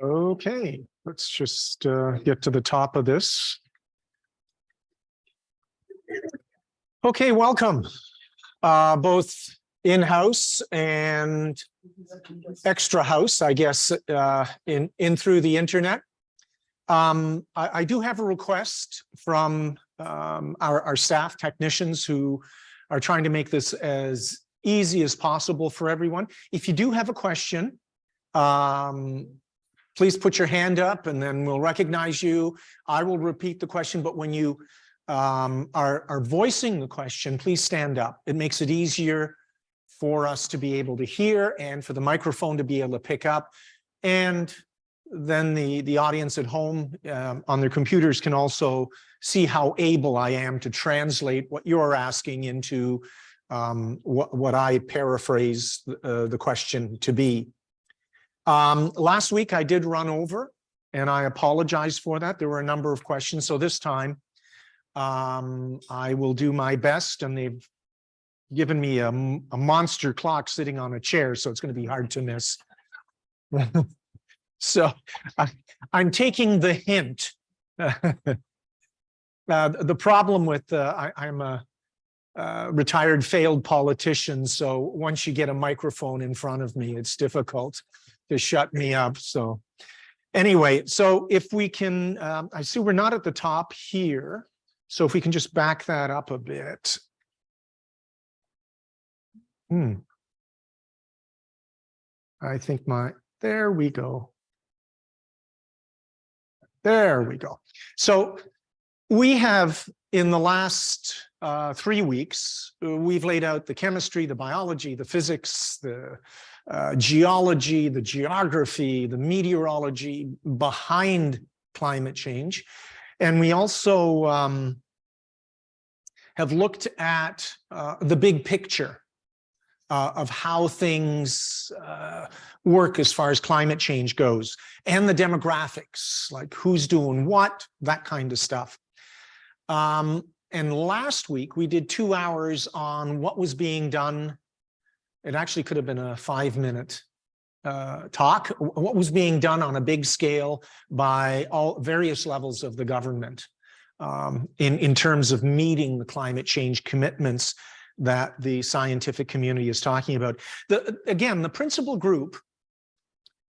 Okay, let's just get to the top of this. Okay, welcome, both in-house and extra house, I guess, in through the internet. I do have a request from our staff technicians who are trying to make this as easy as possible for everyone. If you do have a question, please put your hand up and then we'll recognize you. I will repeat the question, but when you are voicing the question, please stand up. It makes it easier for us to be able to hear and for the microphone to be able to pick up. And then the audience at home on their computers can also see how able I am to translate what you're asking into what I paraphrase the question to be. Last week I did run over and I apologize for that. There were a number of questions. So this time I will do my best, and they've given me a monster clock sitting on a chair, so it's going to be hard to miss. So I'm taking the hint. The problem with I'm a retired failed politician, so once you get a microphone in front of me, it's difficult to shut me up. So anyway, so if we can, I see we're not at the top here, so if we can just back that up a bit. I think there we go. There we go. So we have, in the last 3 weeks, we've laid out the chemistry, the biology, the physics, the geology, the geography, the meteorology behind climate change. And we also have looked at the big picture of how things work as far as climate change goes, and the demographics, like who's doing what, that kind of stuff. And last week we did 2 hours on what was being done. It actually could have been a 5-minute talk. What was being done on a big scale by all various levels of the government in terms of meeting the climate change commitments that the scientific community is talking about. Again, the principal group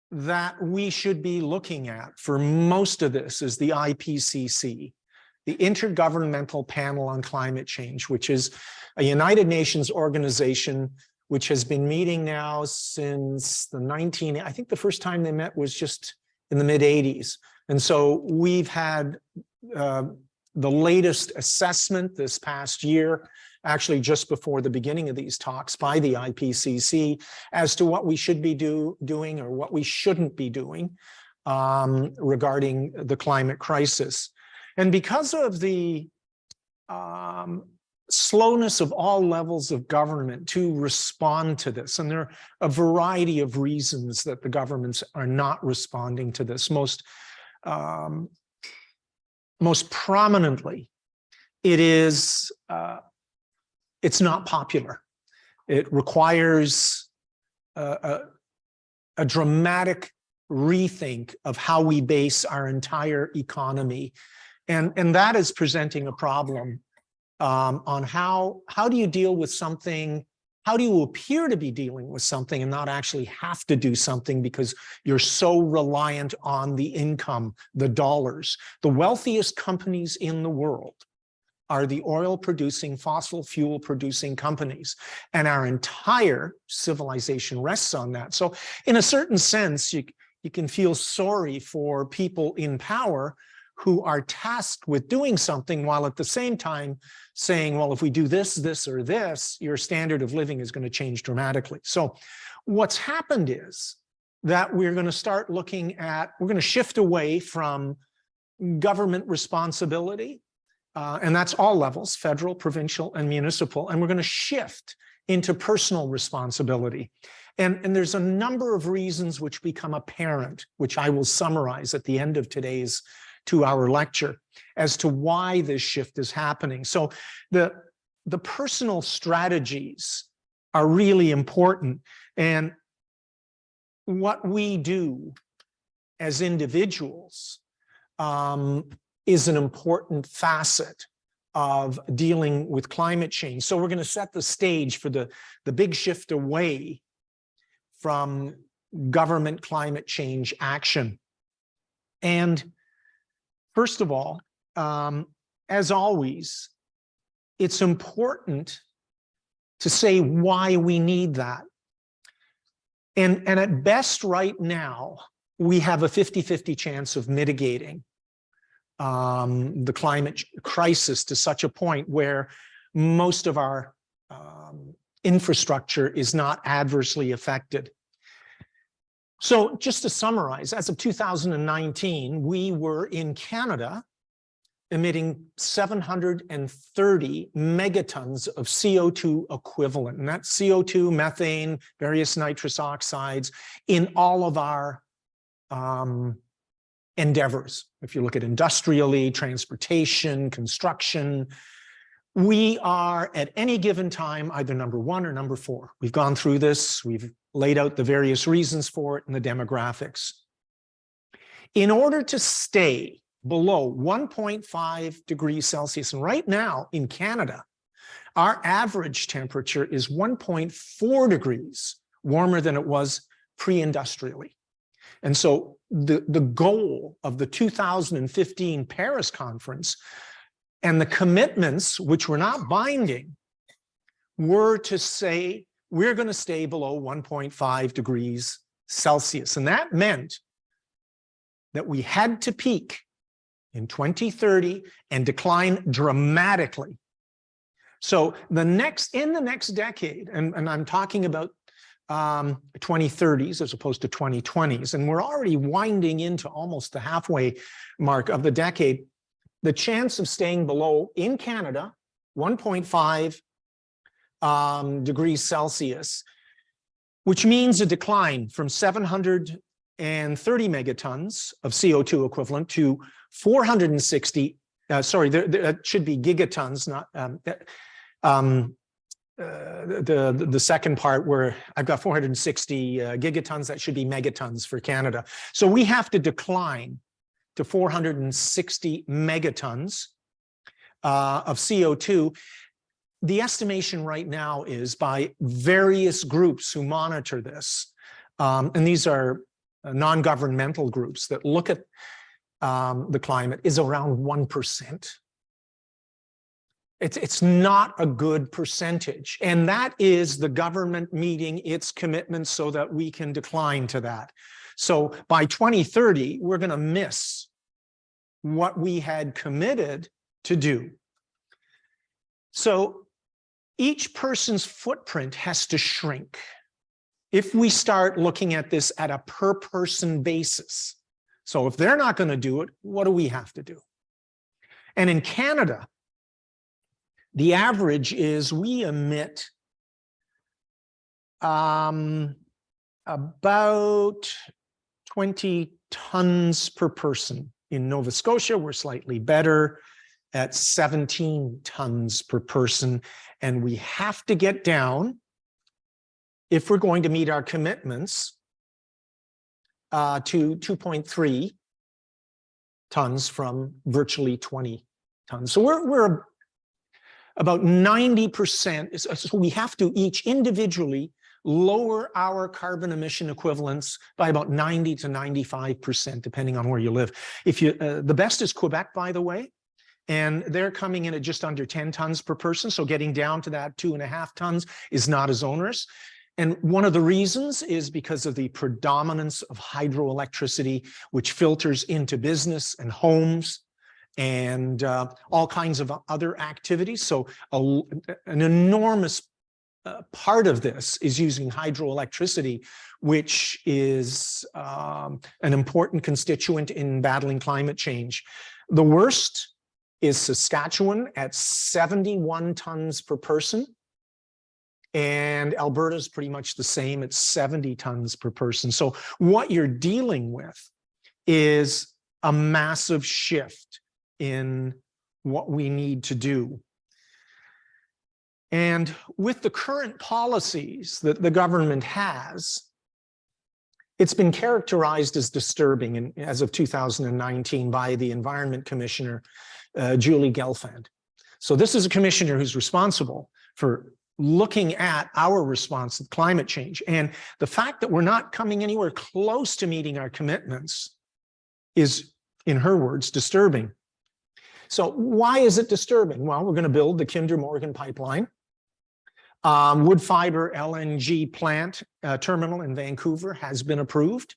that we should be looking at for most of this is the IPCC, the Intergovernmental Panel on Climate Change, which is a United Nations organization which has been meeting now since I think the first time they met was just in the mid-80s. And so we've had the latest assessment this past year, actually just before the beginning of these talks, by the IPCC as to what we should be doing or what we shouldn't be doing regarding the climate crisis. And because of the slowness of all levels of government to respond to this, and there are a variety of reasons that the governments are not responding to this, most prominently, it's not popular. It requires a dramatic rethink of how we base our entire economy. And that is presenting a problem on how do you deal with something, how do you appear to be dealing with something and not actually have to do something because you're so reliant on the income, the dollars. The wealthiest companies in the world are the oil-producing, fossil fuel-producing companies. And our entire civilization rests on that. So in a certain sense, you can feel sorry for people in power who are tasked with doing something while at the same time saying, well, if we do this, this, or this, your standard of living is going to change dramatically. So what's happened is that we're going to start looking at, we're going to shift away from government responsibility, and that's all levels, federal, provincial, and municipal, and we're going to shift into personal responsibility. And there's a number of reasons which become apparent, which I will summarize at the end of today's 2-hour lecture as to why this shift is happening. So the personal strategies are really important. And what we do as individuals is an important facet of dealing with climate change. So we're going to set the stage for the big shift away from government climate change action. And first of all, as always, it's important to say why we need that. And at best right now, we have a 50-50 chance of mitigating the climate crisis to such a point where most of our infrastructure is not adversely affected. So just to summarize, as of 2019, we were in Canada emitting 730 megatons of CO2 equivalent. And that's CO2, methane, various nitrous oxides in all of our endeavors. If you look at industrially, transportation, construction, we are at any given time either number 1 or number 4. We've gone through this. We've laid out the various reasons for it and the demographics. In order to stay below 1.5 degrees Celsius, and right now in Canada, our average temperature is 1.4 degrees warmer than it was pre-industrially. And so the goal of the 2015 Paris conference and the commitments, which were not binding, were to say, we're going to stay below 1.5 degrees Celsius. And that meant that we had to peak in 2030 and decline dramatically. So in the next decade, and I'm talking about 2030s as opposed to 2020s, and we're already winding into almost the halfway mark of the decade, the chance of staying below, in Canada, 1.5 degrees Celsius, which means a decline from 730 megatons of CO2 equivalent to 460, that should be gigatons, not the second part where I've got 460 gigatons, that should be megatons for Canada. So we have to decline to 460 megatons of CO2. The estimation right now is by various groups who monitor this, and these are non-governmental groups that look at the climate, is around 1%. It's not a good percentage. And that is the government meeting its commitments so that we can decline to that. So by 2030, we're going to miss what we had committed to do. So each person's footprint has to shrink. If we start looking at this at a per person basis, so if they're not going to do it, what do we have to do? And in Canada, the average is we emit about 20 tons per person. In Nova Scotia, we're slightly better at 17 tons per person. And we have to get down, if we're going to meet our commitments, to 2.3 tons from virtually 20 tons. So we're about 90%. So we have to each individually lower our carbon emission equivalents by about 90 to 95%, depending on where you live. If you, the best is Quebec, by the way, and they're coming in at just under 10 tons per person. So getting down to that 2.5 tons is not as onerous. And one of the reasons is because of the predominance of hydroelectricity, which filters into business and homes and all kinds of other activities. So an enormous part of this is using hydroelectricity, which is an important constituent in battling climate change. The worst is Saskatchewan at 71 tons per person. And Alberta is pretty much the same at 70 tons per person. So what you're dealing with is a massive shift in what we need to do. And with the current policies that the government has, it's been characterized as disturbing as of 2019 by the Environment Commissioner, Julie Gelfand. So this is a commissioner who's responsible for looking at our response to climate change. And the fact that we're not coming anywhere close to meeting our commitments is, in her words, disturbing. So why is it disturbing? Well, we're going to build the Kinder Morgan pipeline. Wood fiber LNG plant terminal in Vancouver has been approved,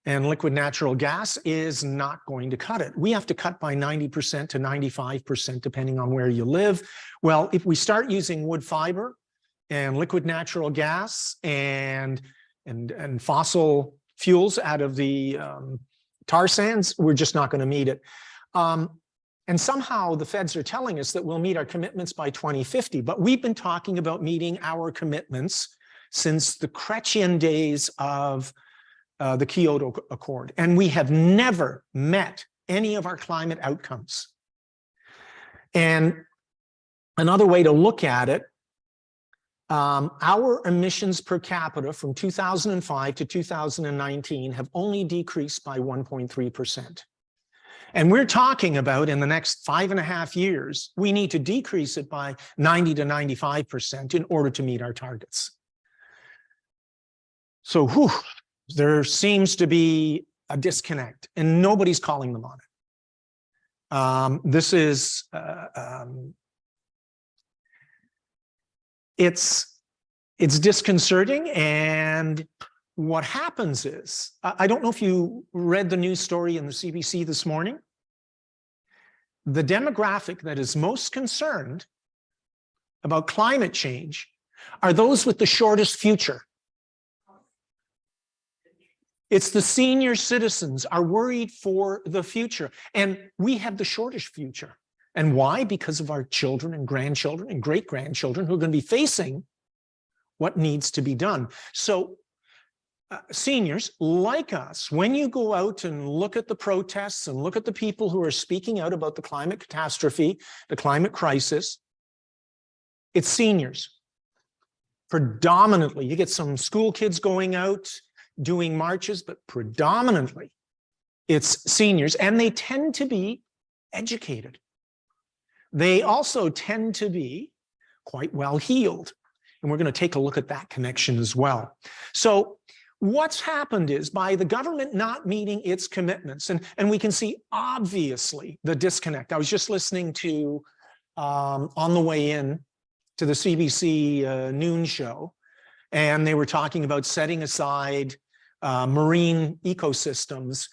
and liquid natural gas is not going to cut it. We have to cut by 90% to 95%, depending on where you live. Well, if we start using wood fiber and liquid natural gas and fossil fuels out of the tar sands, we're just not going to meet it. And somehow the feds are telling us that we'll meet our commitments by 2050, but we've been talking about meeting our commitments since the Chrétien days of the Kyoto Accord, and we have never met any of our climate outcomes. And another way to look at it, our emissions per capita from 2005 to 2019 have only decreased by 1.3%. And we're talking about in the next 5.5 years, we need to decrease it by 90 to 95% in order to meet our targets. So there seems to be a disconnect and nobody's calling them on it. This is, it's disconcerting. And what happens is, I don't know if you read the news story in the CBC this morning. The demographic that is most concerned about climate change are those with the shortest future. It's the senior citizens are worried for the future. And we have the shortest future. And why? Because of our children and grandchildren and great-grandchildren who are going to be facing what needs to be done. So seniors like us, when you go out and look at the protests and look at the people who are speaking out about the climate catastrophe, the climate crisis, it's seniors. Predominantly, you get some school kids going out doing marches, but predominantly it's seniors, and they tend to be educated. They also tend to be quite well heeled. And we're going to take a look at that connection as well. So what's happened is, by the government not meeting its commitments, and we can see obviously the disconnect. I was just listening to, on the way in to the CBC noon show, and they were talking about setting aside marine ecosystems.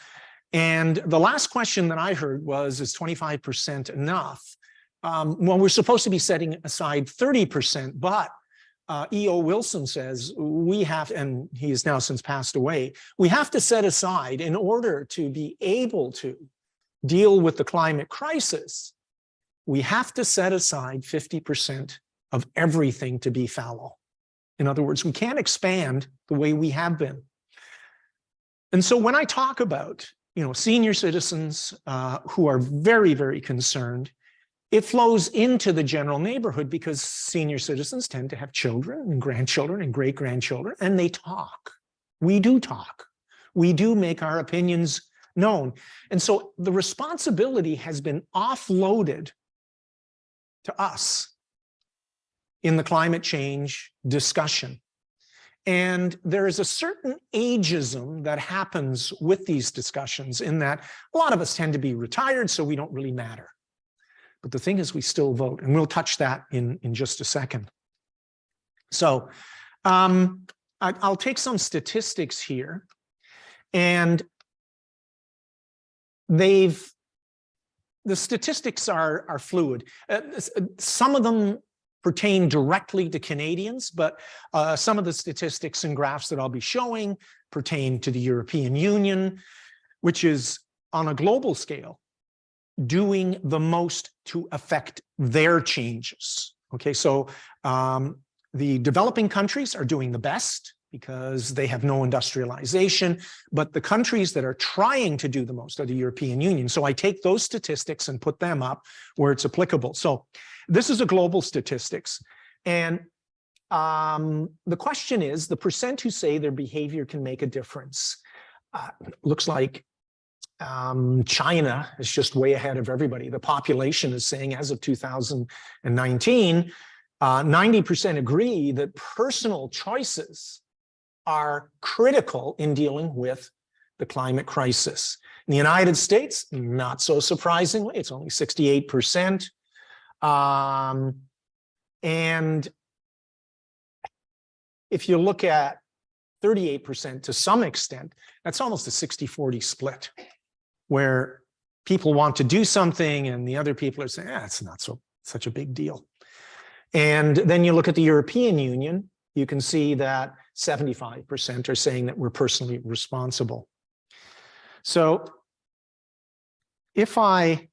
And the last question that I heard was, is 25% enough? Well, we're supposed to be setting aside 30%, but E.O. Wilson says we have, and he has now since passed away, we have to set aside, in order to be able to deal with the climate crisis, we have to set aside 50% of everything to be fallow. In other words, we can't expand the way we have been. And so when I talk about, senior citizens who are very, very concerned, it flows into the general neighborhood, because senior citizens tend to have children and grandchildren and great-grandchildren, and they talk. We do talk. We do make our opinions known. And so the responsibility has been offloaded to us in the climate change discussion. And there is a certain ageism that happens with these discussions, in that a lot of us tend to be retired, so we don't really matter. But the thing is, we still vote, and we'll touch that in just a second. So I'll take some statistics here, and the statistics are fluid. Some of them pertain directly to Canadians, but some of the statistics and graphs that I'll be showing pertain to the European Union, which is, on a global scale, doing the most to affect their changes. Okay, so the developing countries are doing the best because they have no industrialization, but the countries that are trying to do the most are the European Union. So I take those statistics and put them up where it's applicable. So this is a global statistics. And the question is, the percent who say their behavior can make a difference. Looks like China is just way ahead of everybody. The population is saying, as of 2019, 90% agree that personal choices are critical in dealing with the climate crisis. In the United States, not so surprisingly, it's only 68%. And if you look at 38% to some extent, that's almost a 60-40 split, where people want to do something and the other people are saying, it's not such a big deal. And then you look at the European Union, you can see that 75% are saying that we're personally responsible. So if I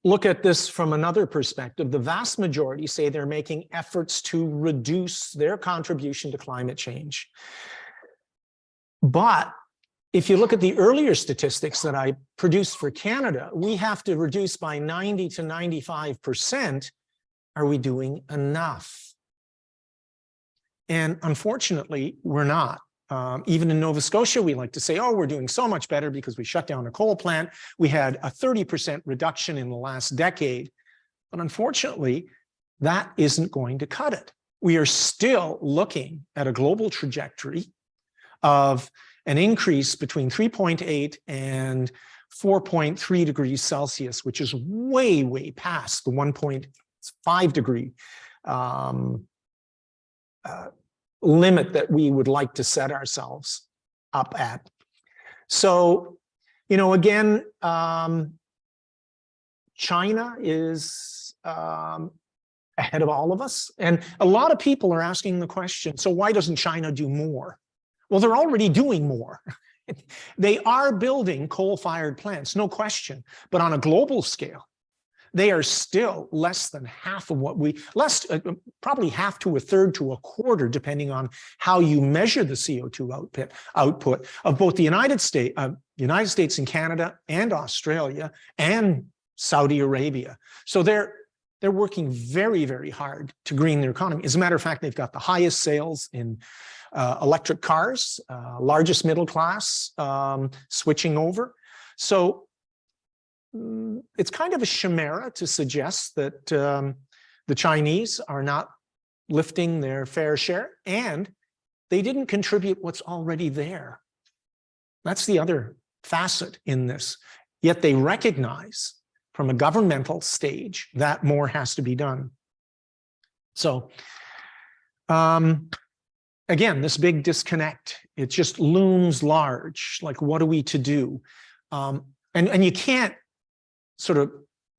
look at this from another perspective, the vast majority say they're making efforts to reduce their contribution to climate change. But if you look at the earlier statistics that I produced for Canada, we have to reduce by 90 to 95%. Are we doing enough? And unfortunately, we're not. Even in Nova Scotia, we like to say, oh, we're doing so much better because we shut down a coal plant. We had a 30% reduction in the last decade. But unfortunately, that isn't going to cut it. We are still looking at a global trajectory of an increase between 3.8 and 4.3 degrees Celsius, which is way, way past the 1.5 degree limit that we would like to set ourselves up at. So, again, China is ahead of all of us. And a lot of people are asking the question, so why doesn't China do more? Well, they're already doing more. They are building coal-fired plants, no question. But on a global scale, they are still less than half of what probably half to a third to a quarter, depending on how you measure the CO2 output of both the United States and Canada and Australia and Saudi Arabia. So they're working very, very hard to green their economy. As a matter of fact, they've got the highest sales in electric cars, largest middle class switching over. So it's kind of a chimera to suggest that the Chinese are not lifting their fair share, and they didn't contribute what's already there. That's the other facet in this. Yet they recognize from a governmental stage that more has to be done. So again, this big disconnect, it just looms large. Like, what are we to do? And you can't sort of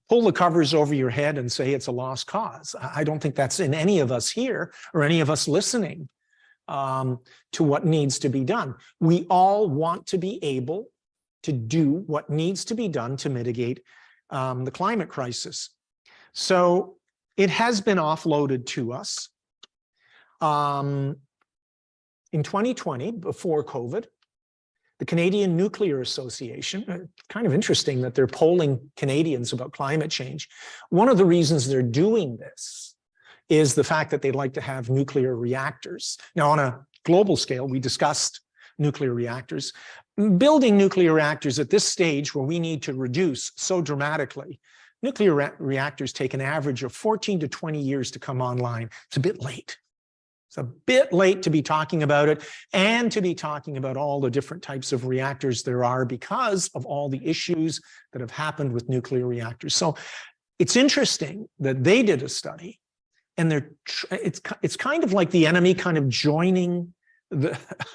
pull the covers over your head and say it's a lost cause. I don't think that's in any of us here or any of us listening to what needs to be done. We all want to be able to do what needs to be done to mitigate the climate crisis. So it has been offloaded to us. In 2020, before COVID, the Canadian Nuclear Association, kind of interesting that they're polling Canadians about climate change. One of the reasons they're doing this is the fact that they'd like to have nuclear reactors. Now, on a global scale, we discussed nuclear reactors. Building nuclear reactors at this stage where we need to reduce so dramatically, nuclear reactors take an average of 14 to 20 years to come online. It's a bit late. It's a bit late to be talking about it and to be talking about all the different types of reactors there are because of all the issues that have happened with nuclear reactors. So it's interesting that they did a study, and it's kind of like the enemy kind of joining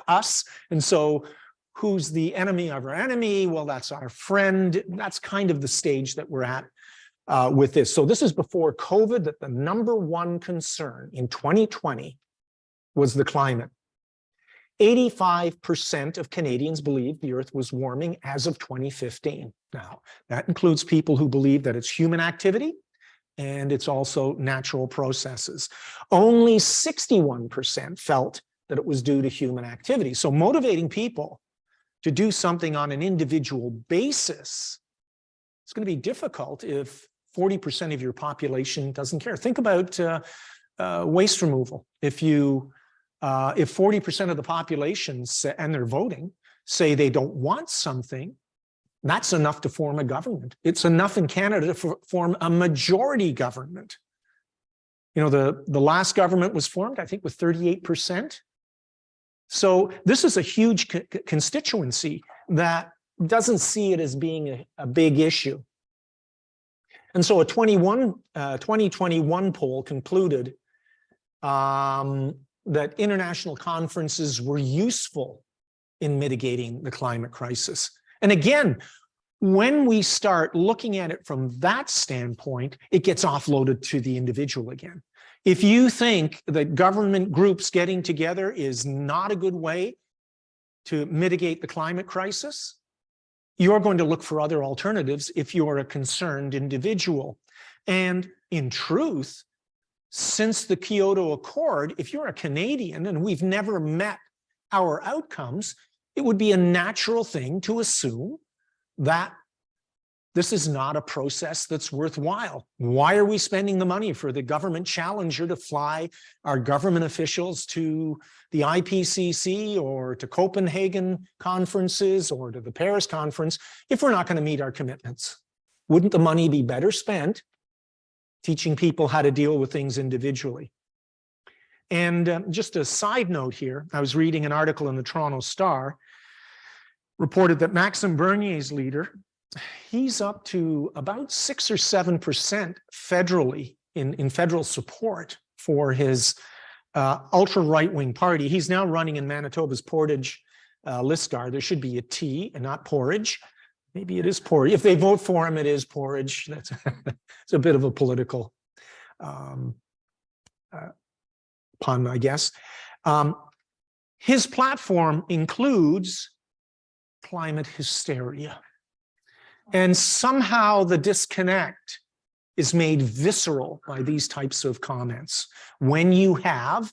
us. And so who's the enemy of our enemy? Well, that's our friend. That's kind of the stage that we're at with this. So this is before COVID, that the number one concern in 2020 was the climate. 85% of Canadians believe the Earth was warming as of 2015. Now, that includes people who believe that it's human activity and it's also natural processes. Only 61% felt that it was due to human activity. So motivating people to do something on an individual basis, it's going to be difficult if 40% of your population doesn't care. Think about waste removal. If 40% of the population and they're voting say they don't want something, that's enough to form a government. It's enough in Canada to form a majority government. You know, the last government was formed, I think, with 38%. So this is a huge constituency that doesn't see it as being a big issue. And so a 2021 poll concluded that international conferences were useful in mitigating the climate crisis. And again, when we start looking at it from that standpoint, it gets offloaded to the individual again. If you think that government groups getting together is not a good way to mitigate the climate crisis, you're going to look for other alternatives if you're a concerned individual. And in truth, since the Kyoto Accord, if you're a Canadian and we've never met our outcomes, it would be a natural thing to assume that this is not a process that's worthwhile. Why are we spending the money for the government challenger to fly our government officials to the IPCC or to Copenhagen conferences or to the Paris conference if we're not going to meet our commitments? Wouldn't the money be better spent teaching people how to deal with things individually? And just a side note here, I was reading an article in the Toronto Star, reported that Maxime Bernier's leader, he's up to about 6 or 7% federally in federal support for his ultra right-wing party. He's now running in Manitoba's Portage Lisgar. There should be a T and not porridge. Maybe it is porridge. If they vote for him, it is porridge. That's it's a bit of a political pun, I guess. His platform includes climate hysteria. And somehow the disconnect is made visceral by these types of comments. When you have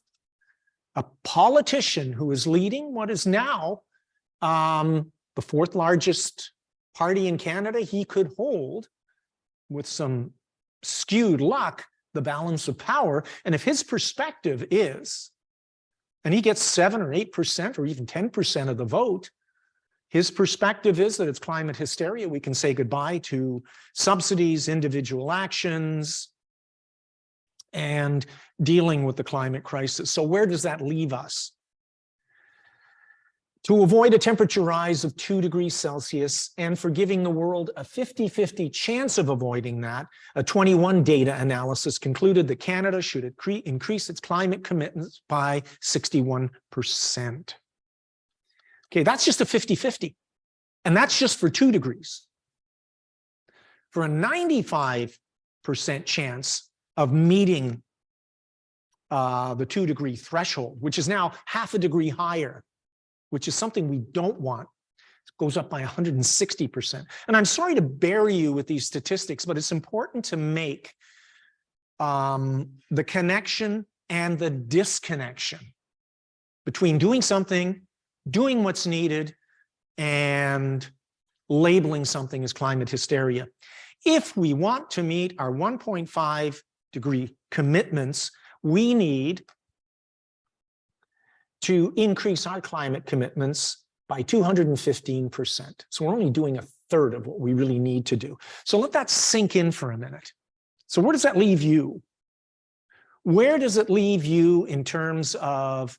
a politician who is leading what is now the 4th largest party in Canada, he could hold, with some skewed luck, the balance of power. And if his perspective is, and he gets 7 or 8% or even 10% of the vote, his perspective is that it's climate hysteria. We can say goodbye to subsidies, individual actions, and dealing with the climate crisis. So where does that leave us? To avoid a temperature rise of 2 degrees Celsius and for giving the world a 50-50 chance of avoiding that, a 21 data analysis concluded that Canada should increase its climate commitments by 61%. Okay, that's just a 50-50. And that's just for 2 degrees. For a 95% chance of meeting the 2-degree threshold, which is now half a degree higher, which is something we don't want. It goes up by 160%. And I'm sorry to bury you with these statistics, but it's important to make the connection and the disconnection between doing something, doing what's needed, and labeling something as climate hysteria. If we want to meet our 1.5-degree commitments, we need to increase our climate commitments by 215%. So we're only doing a third of what we really need to do. So let that sink in for a minute. So where does that leave you? Where does it leave you in terms of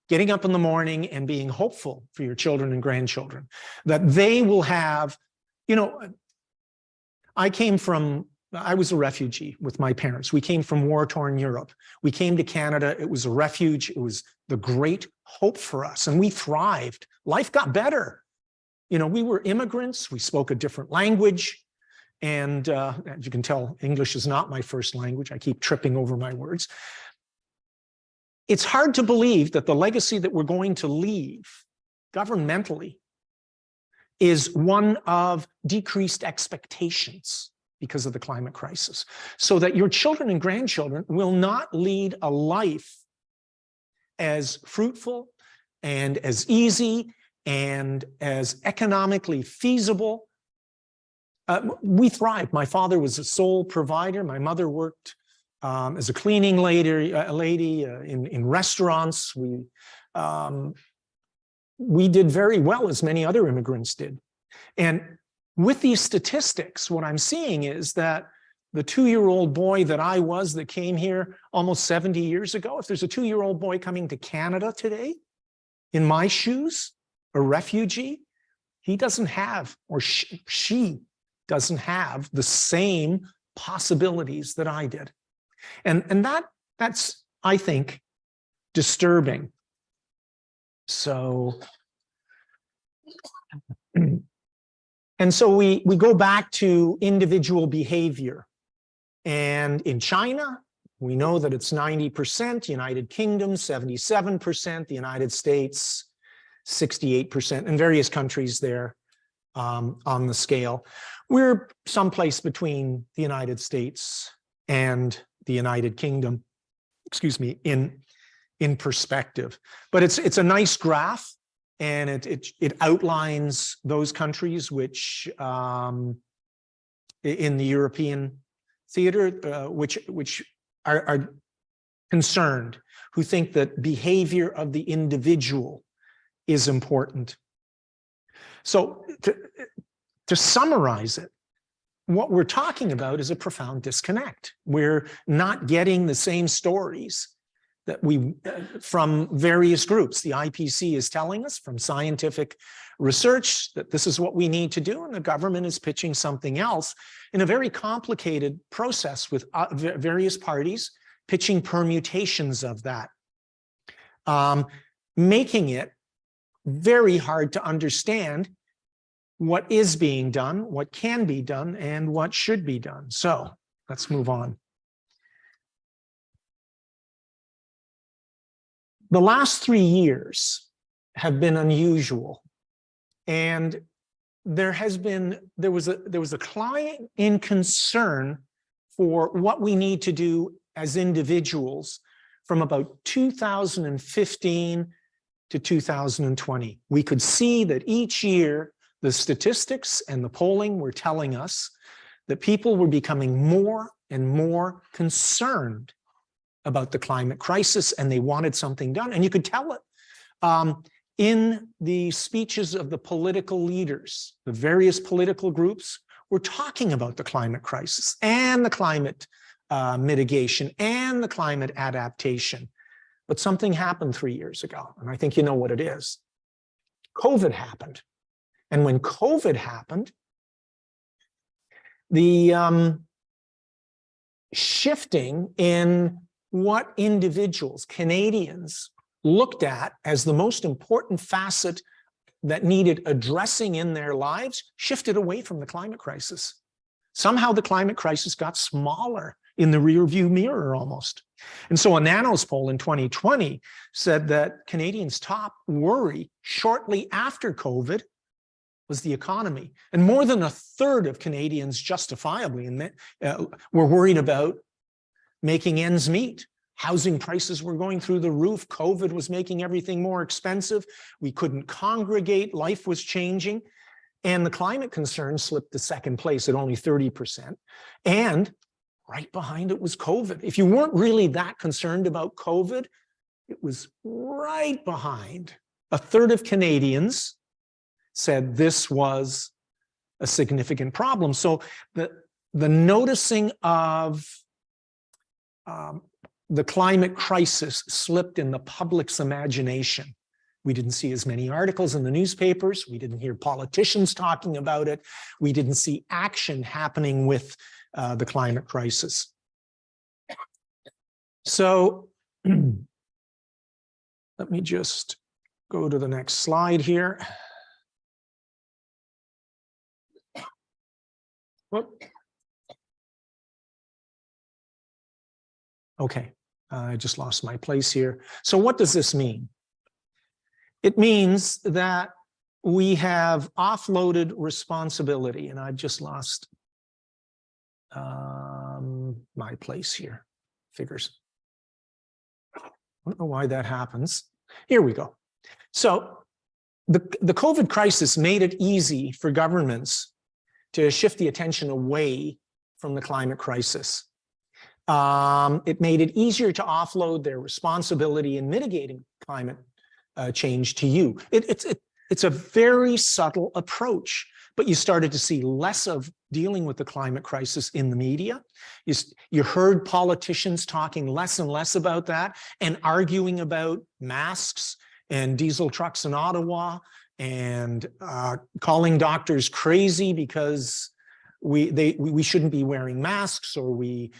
getting up in the morning and being hopeful for your children and grandchildren that they will have, you know, I was a refugee with my parents. We came from war-torn Europe. We came to Canada. It was a refuge. It was the great hope for us, and we thrived. Life got better. You know, we were immigrants. We spoke a different language. And as you can tell, English is not my first language. I keep tripping over my words. It's hard to believe that the legacy that we're going to leave governmentally is one of decreased expectations because of the climate crisis, so that your children and grandchildren will not lead a life as fruitful and as easy and as economically feasible We thrived. My father was a sole provider. My mother worked as a cleaning lady in restaurants. We did very well, as many other immigrants did. And with these statistics, what I'm seeing is that the 2-year-old boy that I was that came here almost 70 years ago, if there's a 2-year-old boy coming to Canada today, in my shoes, a refugee, he doesn't have, or she doesn't have the same possibilities that I did. And that's, I think, disturbing. So, and so we go back to individual behavior. And in China, we know that it's 90%, United Kingdom, 77%, the United States, 68%, and various countries there on the scale. We're someplace between the United States and the United Kingdom, excuse me, in perspective. But it's a nice graph, and it outlines those countries which in the European theater, which are concerned, who think that behavior of the individual is important. So to summarize it, what we're talking about is a profound disconnect. We're not getting the same stories that we from various groups. The IPC is telling us from scientific research that this is what we need to do, and the government is pitching something else in a very complicated process with various parties pitching permutations of that, making it very hard to understand what is being done, what can be done, and what should be done. So let's move on. The last 3 years have been unusual, and there was a climb in concern for what we need to do as individuals from about 2015 to 2020. We could see that each year the statistics and the polling were telling us that people were becoming more and more concerned about the climate crisis, and they wanted something done. And you could tell it in the speeches of the political leaders. The various political groups were talking about the climate crisis and the climate mitigation and the climate adaptation. But something happened 3 years ago, and I think you know what it is. COVID happened. And when COVID happened, the shifting in what individuals, Canadians, looked at as the most important facet that needed addressing in their lives shifted away from the climate crisis. Somehow the climate crisis got smaller in the rearview mirror almost. And so a NANOS poll in 2020 said that Canadians' top worry shortly after COVID was the economy. And more than a third of Canadians justifiably were worried about making ends meet. Housing prices were going through the roof. COVID was making everything more expensive. We couldn't congregate. Life was changing. And the climate concern slipped to second place at only 30%. And right behind it was COVID. If you weren't really that concerned about COVID, it was right behind. A third of Canadians said this was a significant problem. So the noticing of the climate crisis slipped in the public's imagination. We didn't see as many articles in the newspapers. We didn't hear politicians talking about it. We didn't see action happening with the climate crisis. So let me just go to the next slide here. Whoop. Okay, I just lost my place here. So what does this mean? It means that we have offloaded responsibility, and I've just lost my place here. Figures. I don't know why that happens. Here we go. So the COVID crisis made it easy for governments to shift the attention away from the climate crisis. It made it easier to offload their responsibility in mitigating climate change to you. It's a very subtle approach, but you started to see less of dealing with the climate crisis in the media. You heard politicians talking less and less about that and arguing about masks and diesel trucks in Ottawa and calling doctors crazy because we shouldn't be wearing masks or we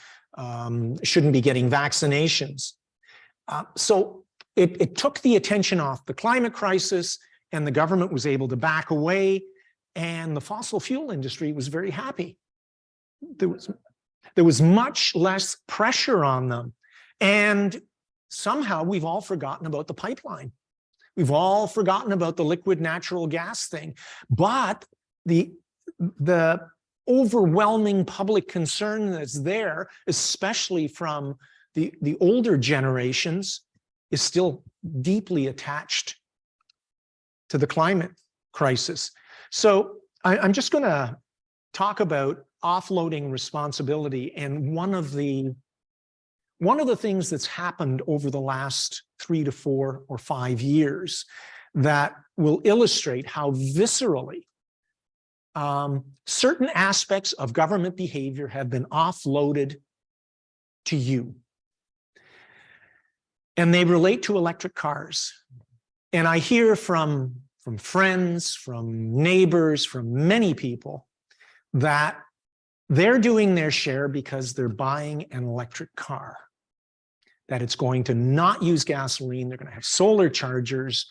shouldn't be getting vaccinations. So it took the attention off the climate crisis, and the government was able to back away, and the fossil fuel industry was very happy. There was much less pressure on them. And somehow we've all forgotten about the pipeline. We've all forgotten about the liquid natural gas thing. But the overwhelming public concern that's there, especially from the older generations, is still deeply attached to the climate crisis. So I'm just going to talk about offloading responsibility. And one of the things that's happened over the last 3 to 4 or 5 years that will illustrate how viscerally certain aspects of government behavior have been offloaded to you. And they relate to electric cars. And I hear from friends, from neighbors, from many people that they're doing their share because they're buying an electric car, that it's going to not use gasoline, they're going to have solar chargers,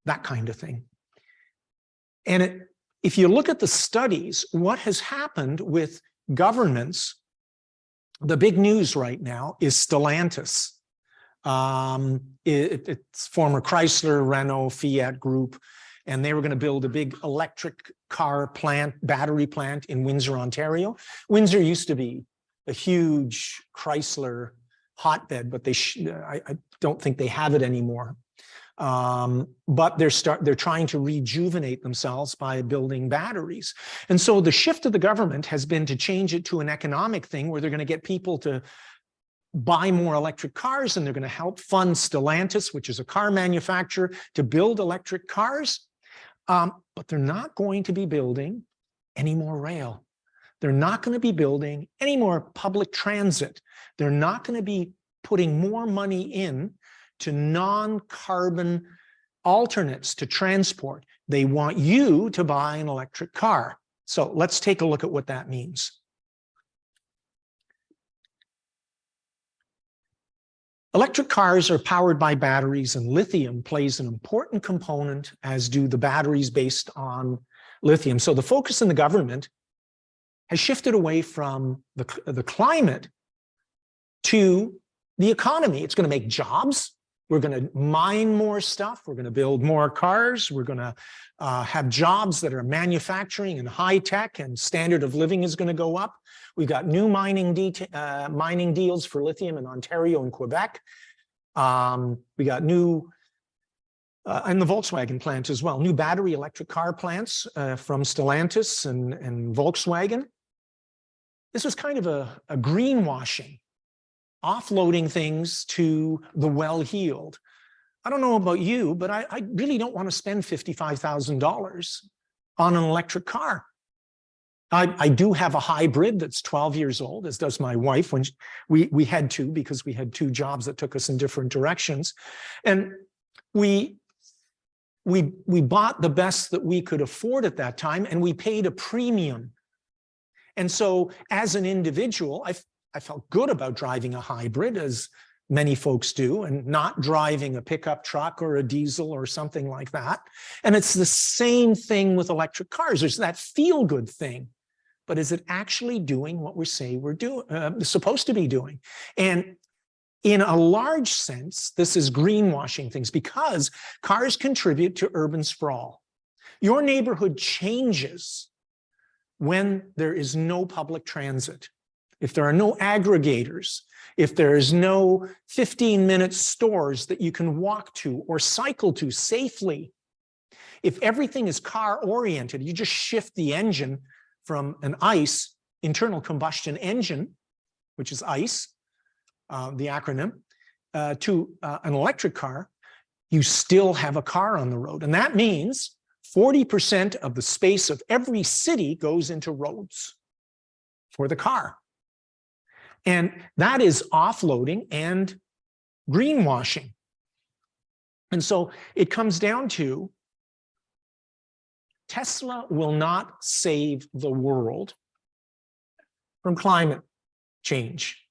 that kind of thing. And if you look at the studies, what has happened with governments, the big news right now is Stellantis. It's former Chrysler, Renault, Fiat group, and they were going to build a big electric car plant, battery plant in Windsor, Ontario. Windsor used to be a huge Chrysler hotbed, but I don't think they have it anymore. But they're trying to rejuvenate themselves by building batteries. And so the shift of the government has been to change it to an economic thing where they're going to get people to buy more electric cars, and they're going to help fund Stellantis, which is a car manufacturer, to build electric cars. But they're not going to be building any more rail. They're not going to be building any more public transit. They're not going to be putting more money in to non-carbon alternates to transport. They want you to buy an electric car. So let's take a look at what that means. Electric cars are powered by batteries, and lithium plays an important component, as do the batteries based on lithium. So the focus in the government has shifted away from the climate to the economy. It's going to make jobs. We're going to mine more stuff. We're going to build more cars. We're going to have jobs that are manufacturing and high tech, and standard of living is going to go up. We've got new mining deals for lithium in Ontario and Quebec. We got new, and the Volkswagen plant as well, new battery electric car plants from Stellantis and Volkswagen. This was kind of a greenwashing, offloading things to the well-heeled. I don't know about you, but I really don't want to spend $55,000 on an electric car. I do have a hybrid that's 12 years old, as does my wife. When we had to, because we had 2 jobs that took us in different directions. And we bought the best that we could afford at that time, and we paid a premium. And so as an individual, I felt good about driving a hybrid, as many folks do, and not driving a pickup truck or a diesel or something like that. And it's the same thing with electric cars. There's that feel-good thing. But is it actually doing what we say we're supposed to be doing? And in a large sense, this is greenwashing things, because cars contribute to urban sprawl. Your neighborhood changes when there is no public transit. If there are no aggregators, if there is no 15-minute stores that you can walk to or cycle to safely, if everything is car-oriented, you just shift the engine from an ICE, internal combustion engine, which is ICE, the acronym, to an electric car, you still have a car on the road. And that means 40% of the space of every city goes into roads for the car. And that is offloading and greenwashing. And so it comes down to Tesla will not save the world from climate change.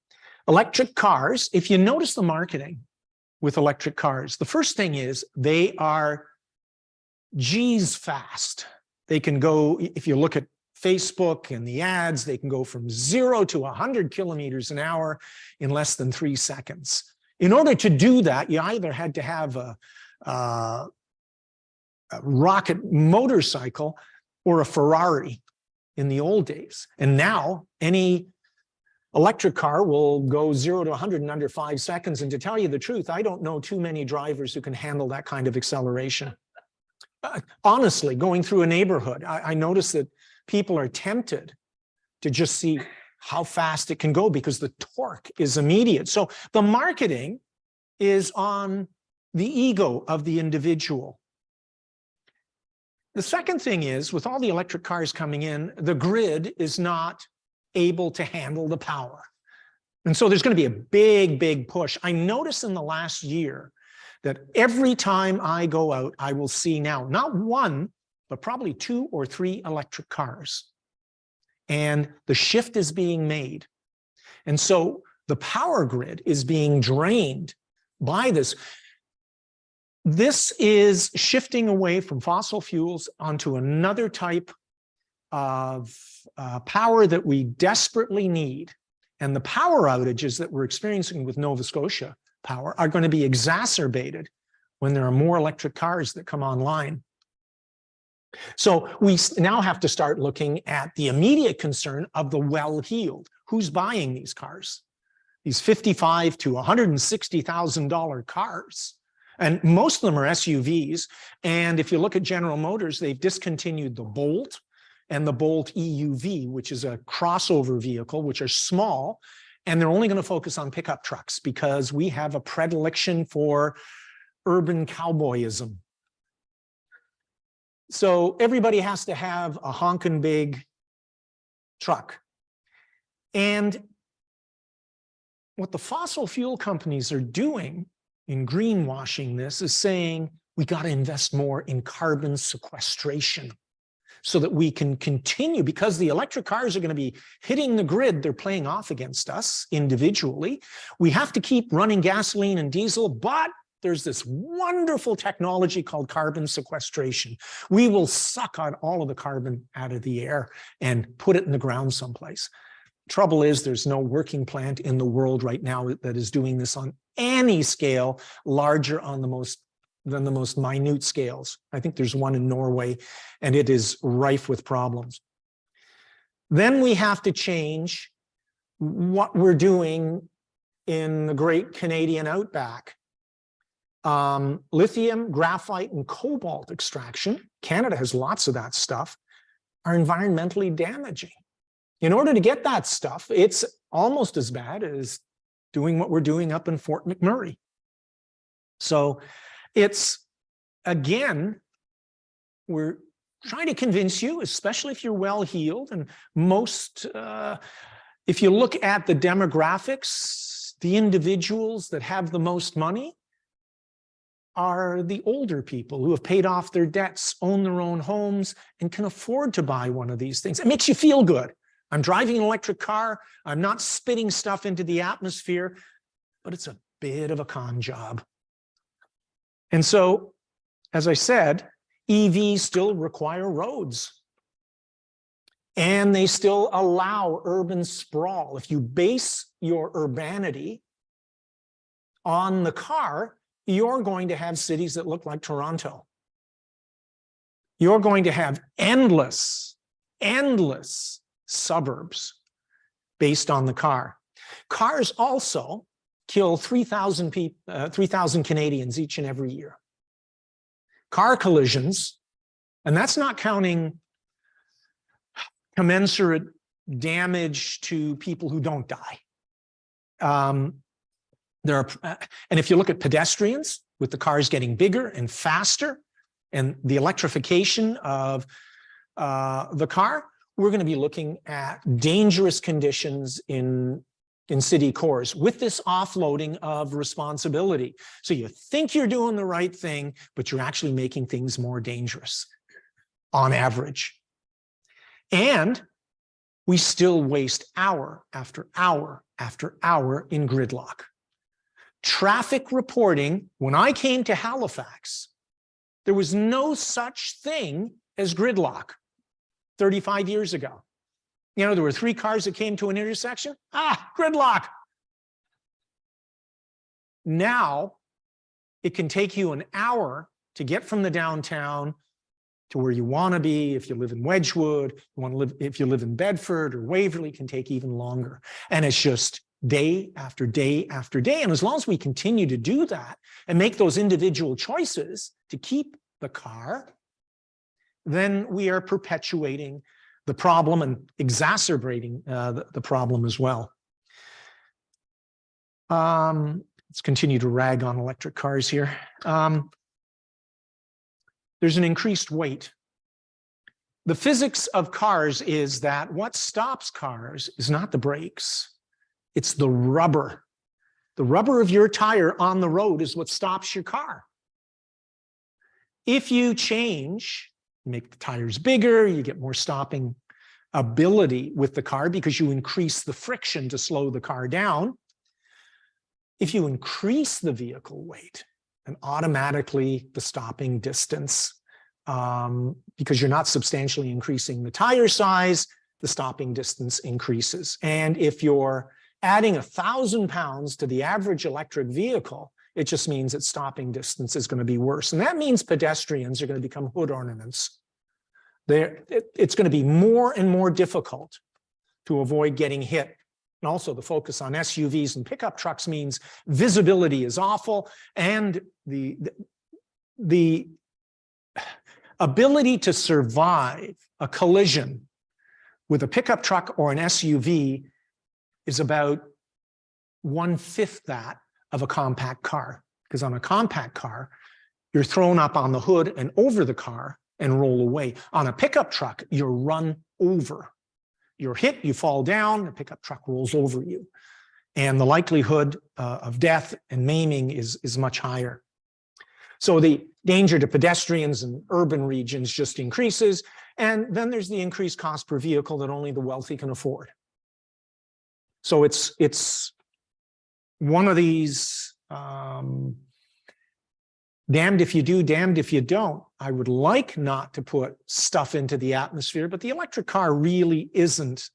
Electric cars, if you notice the marketing with electric cars, the first thing is they are G's fast. They can go, if you look at Facebook and the ads, they can go from 0 to 100 kilometers an hour in less than 3 seconds. In order to do that, you either had to have a rocket motorcycle or a Ferrari in the old days. And now any electric car will go 0 to 100 in under 5 seconds. And to tell you the truth, I don't know too many drivers who can handle that kind of acceleration. Honestly, going through a neighborhood, I notice that people are tempted to just see how fast it can go because the torque is immediate. So the marketing is on the ego of the individual. The second thing is, with all the electric cars coming in, the grid is not able to handle the power. And so there's going to be a big, big push. I noticed in the last year that every time I go out, I will see now, not one, but probably 2 or 3 electric cars. And the shift is being made. And so the power grid is being drained by this. This is shifting away from fossil fuels onto another type of power that we desperately need. And the power outages that we're experiencing with Nova Scotia Power are going to be exacerbated when there are more electric cars that come online. So we now have to start looking at the immediate concern of the well-heeled. Who's buying these cars? These $55,000 to $160,000 cars. And most of them are SUVs. And if you look at General Motors, they've discontinued the Bolt and the Bolt EUV, which is a crossover vehicle, which are small. And they're only going to focus on pickup trucks because we have a predilection for urban cowboyism. So everybody has to have a honking big truck. And what the fossil fuel companies are doing in greenwashing this is saying we got to invest more in carbon sequestration so that we can continue, because the electric cars are going to be hitting the grid. They're playing off against us individually. We have to keep running gasoline and diesel, but there's this wonderful technology called carbon sequestration. We will suck on all of the carbon out of the air and put it in the ground someplace. Trouble is, there's no working plant in the world right now that is doing this on any scale larger on than the most minute scales. I think there's one in Norway, and it is rife with problems. Then we have to change what we're doing in the great Canadian outback. Lithium, graphite, and cobalt extraction, Canada has lots of that stuff, are environmentally damaging. In order to get that stuff, it's almost as bad as doing what we're doing up in Fort McMurray. So it's, again, we're trying to convince you, especially if you're well-heeled, and most, if you look at the demographics, the individuals that have the most money are the older people who have paid off their debts, own their own homes, and can afford to buy one of these things. It makes you feel good. I'm driving an electric car. I'm not spitting stuff into the atmosphere, but it's a bit of a con job. And so, as I said, EVs still require roads. And they still allow urban sprawl. If you base your urbanity on the car, you're going to have cities that look like Toronto. You're going to have endless suburbs based on the car. Cars also kill 3,000 Canadians each and every year. Car collisions, and that's not counting commensurate damage to people who don't die. There are, and if you look at pedestrians, with the cars getting bigger and faster, and the electrification of the car, we're going to be looking at dangerous conditions in city cores with this offloading of responsibility. So you think you're doing the right thing, but you're actually making things more dangerous on average. And we still waste hour after hour after hour in gridlock. Traffic reporting, when I came to Halifax, there was no such thing as gridlock 35 years ago. You know, there were 3 cars that came to an intersection. Gridlock. Now, it can take you an hour to get from the downtown to where you want to be. If you live in Wedgwood, if you live in Bedford or Waverley, it can take even longer. And it's just day after day after day. And as long as we continue to do that and make those individual choices to keep the car, then we are perpetuating the problem and exacerbating the problem as well. Let's continue to rag on electric cars here. There's an increased weight. The physics of cars is that what stops cars is not the brakes, it's the rubber. The rubber of your tire on the road is what stops your car. If you change, make the tires bigger, you get more stopping ability with the car because you increase the friction to slow the car down. If you increase the vehicle weight, and automatically the stopping distance, because you're not substantially increasing the tire size, the stopping distance increases. And if you're adding 1,000 pounds to the average electric vehicle, it just means that stopping distance is going to be worse. And that means pedestrians are going to become hood ornaments. It's going to be more and more difficult to avoid getting hit. And also the focus on SUVs and pickup trucks means visibility is awful, and the ability to survive a collision with a pickup truck or an SUV is about 1/5 that of a compact car. Because on a compact car, you're thrown up on the hood and over the car and roll away. On a pickup truck, you're run over. You're hit, you fall down, the pickup truck rolls over you. And the likelihood of death and maiming is much higher. So the danger to pedestrians in urban regions just increases. And then there's the increased cost per vehicle that only the wealthy can afford. So it's one of these damned if you do, damned if you don't. I would like not to put stuff into the atmosphere, but the electric car really isn't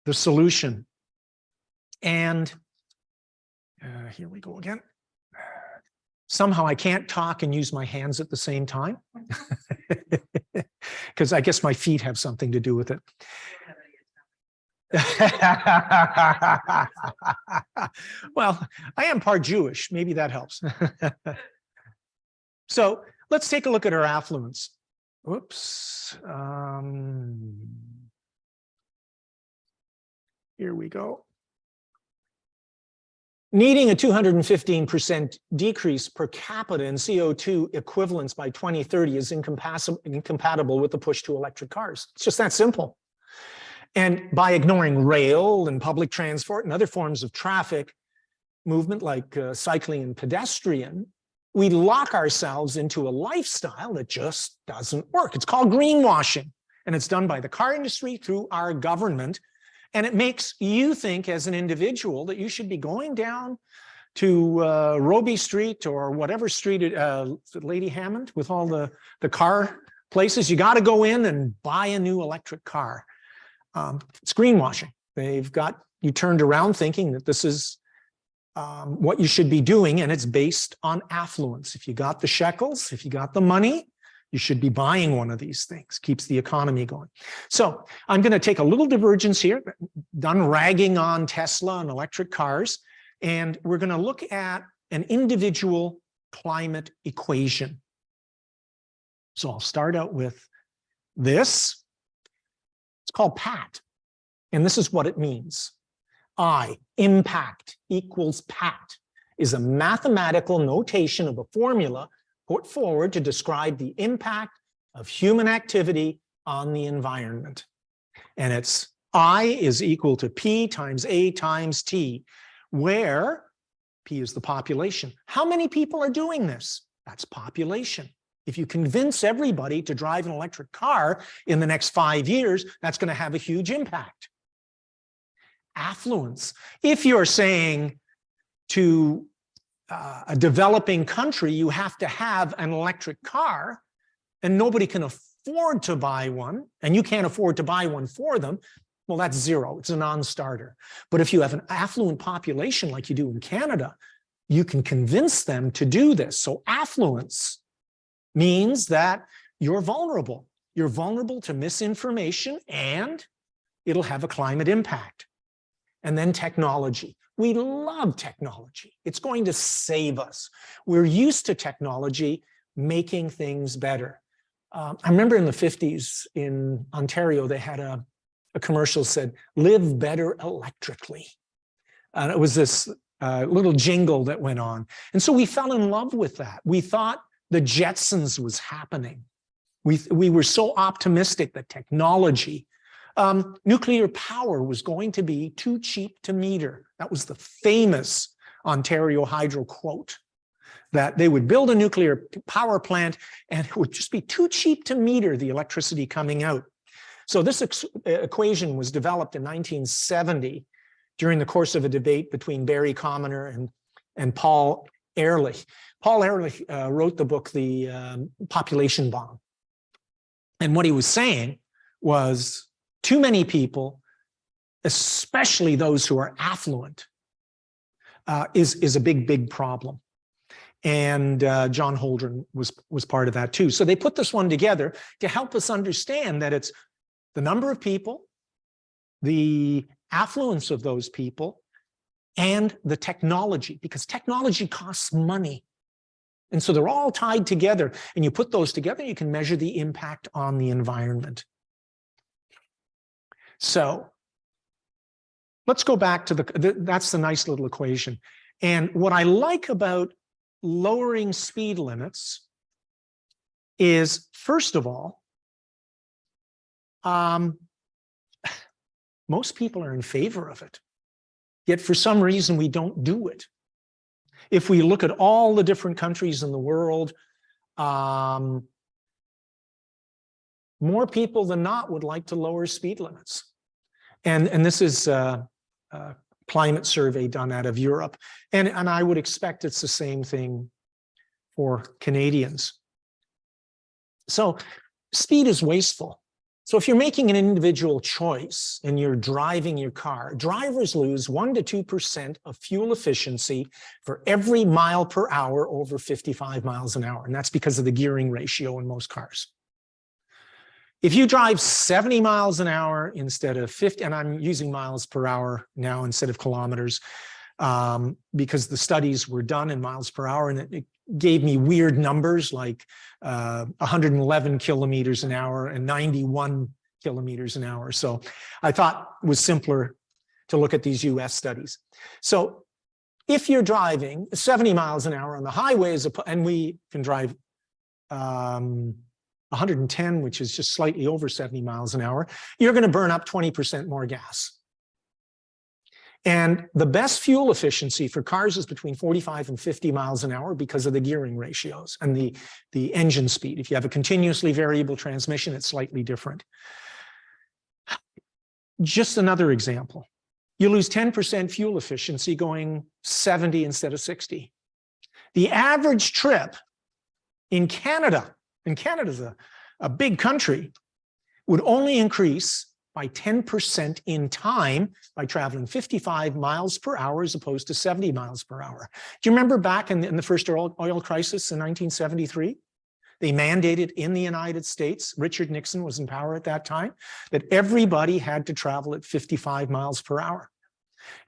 the solution. And here we go again. Somehow I can't talk and use my hands at the same time, because I guess my feet have something to do with it. Well, I am part Jewish. Maybe that helps. So let's take a look at our affluence. Whoops. Here we go. Needing a 215% decrease per capita in CO2 equivalents by 2030 is incompatible with the push to electric cars. It's just that simple. And by ignoring rail and public transport and other forms of traffic movement like cycling and pedestrian, we lock ourselves into a lifestyle that just doesn't work. It's called greenwashing, and it's done by the car industry through our government. And it makes you think as an individual that you should be going down to Roby Street or whatever street, Lady Hammond, with all the car places. You got to go in and buy a new electric car. It's greenwashing. They've got you turned around thinking that this is what you should be doing, and it's based on affluence. If you got the shekels, if you got the money, you should be buying one of these things. Keeps the economy going. So I'm going to take a little divergence here, done ragging on Tesla and electric cars, and we're going to look at an individual climate equation. So I'll start out with this. It's called PAT. And this is what it means. Impact equals PAT is a mathematical notation of a formula put forward to describe the impact of human activity on the environment. And it's I is equal to P times A times T, where P is the population. How many people are doing this? That's population. If you convince everybody to drive an electric car in the next 5 years, that's going to have a huge impact. Affluence. If you're saying to a developing country, you have to have an electric car, and nobody can afford to buy one, and you can't afford to buy one for them, well, that's zero. It's a non-starter. But if you have an affluent population like you do in Canada, you can convince them to do this. So affluence means that you're vulnerable. You're vulnerable to misinformation, and it'll have a climate impact. And then technology. We love technology. It's going to save us. We're used to technology making things better. I remember in the 50s in Ontario, they had a commercial said, "Live better electrically." And it was this little jingle that went on. And so we fell in love with that. We thought the Jetsons was happening. We were so optimistic that technology, nuclear power was going to be too cheap to meter. That was the famous Ontario Hydro quote, that they would build a nuclear power plant and it would just be too cheap to meter the electricity coming out. So this equation was developed in 1970 during the course of a debate between Barry Commoner and Paul Ehrlich. Paul Ehrlich wrote the book, The Population Bomb. And what he was saying was too many people, especially those who are affluent, is a big, big problem. And John Holdren was part of that too. So they put this one together to help us understand that it's the number of people, the affluence of those people, and the technology, because technology costs money. And so they're all tied together, and you put those together, you can measure the impact on the environment. So let's go back to that's the nice little equation. And what I like about lowering speed limits is, first of all, most people are in favor of it. Yet for some reason, we don't do it. If we look at all the different countries in the world, more people than not would like to lower speed limits. And this is a climate survey done out of Europe. And I would expect it's the same thing for Canadians. So speed is wasteful. So if you're making an individual choice and you're driving your car, drivers lose 1 to 2% of fuel efficiency for every mile per hour over 55 miles an hour. And that's because of the gearing ratio in most cars. If you drive 70 miles an hour instead of 50, and I'm using miles per hour now instead of kilometers, because the studies were done in miles per hour, and it gave me weird numbers like 111 kilometers an hour and 91 kilometers an hour. So I thought it was simpler to look at these US studies. So if you're driving 70 miles an hour on the highways, and we can drive 110, which is just slightly over 70 miles an hour, you're going to burn up 20% more gas. And the best fuel efficiency for cars is between 45 and 50 miles an hour because of the gearing ratios and the engine speed. If you have a continuously variable transmission, it's slightly different. Just another example. You lose 10% fuel efficiency going 70 instead of 60. The average trip in Canada, and Canada's a big country, would only increase by 10% in time by traveling 55 miles per hour as opposed to 70 miles per hour. Do you remember back in the first oil crisis in 1973? They mandated in the United States, Richard Nixon was in power at that time, that everybody had to travel at 55 miles per hour.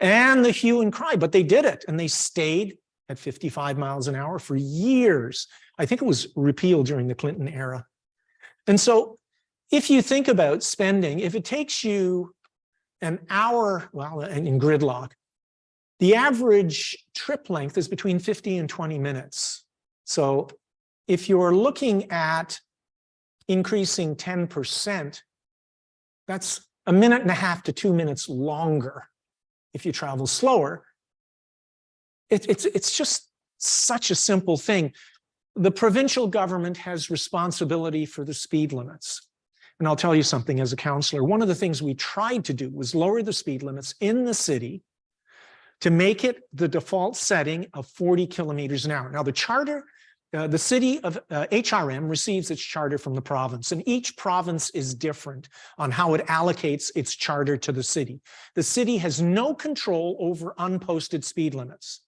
And the hue and cry, but they did it, and they stayed at 55 miles an hour for years. I think it was repealed during the Clinton era. And so if you think about spending, if it takes you an hour, well, in gridlock, the average trip length is between 50 and 20 minutes. So if you're looking at increasing 10%, that's 1.5 to 2 minutes longer if you travel slower. It's just such a simple thing. The provincial government has responsibility for the speed limits. And I'll tell you something as a counselor, one of the things we tried to do was lower the speed limits in the city to make it the default setting of 40 kilometers an hour. Now the charter, the city of HRM receives its charter from the province, and each province is different on how it allocates its charter to the city. The city has no control over unposted speed limits.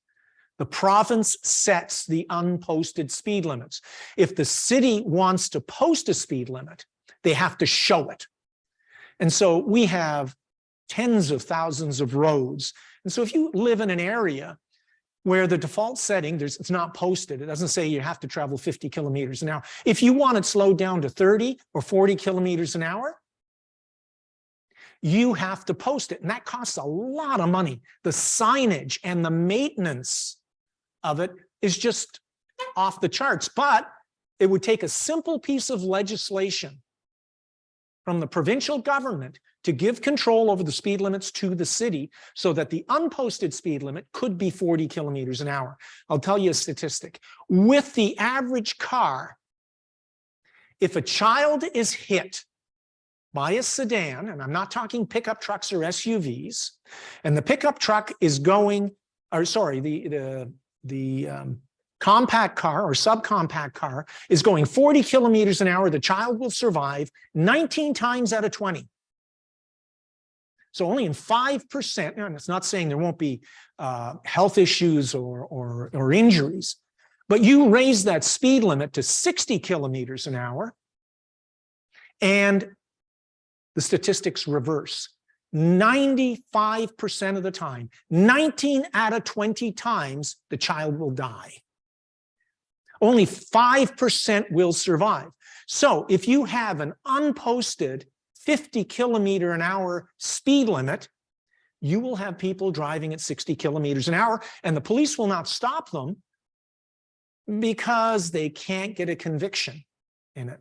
The province sets the unposted speed limits. If the city wants to post a speed limit, they have to show it. And so we have tens of thousands of roads. And so if you live in an area where the default setting, it's not posted, it doesn't say you have to travel 50 kilometers an hour. If you want it slowed down to 30 or 40 kilometers an hour, you have to post it. And that costs a lot of money. The signage and the maintenance of it is just off the charts. But it would take a simple piece of legislation from the provincial government to give control over the speed limits to the city so that the unposted speed limit could be 40 kilometers an hour. I'll tell you a statistic. With the average car, if a child is hit by a sedan, and I'm not talking pickup trucks or SUVs, and the pickup truck is going, or sorry, the compact car or subcompact car is going 40 kilometers an hour, the child will survive 19 times out of 20. So only in 5%, and it's not saying there won't be health issues or injuries, but you raise that speed limit to 60 kilometers an hour, and the statistics reverse. 95% of the time, 19 out of 20 times, the child will die. Only 5% will survive. So if you have an unposted 50 kilometer an hour speed limit, you will have people driving at 60 kilometers an hour, and the police will not stop them because they can't get a conviction in it.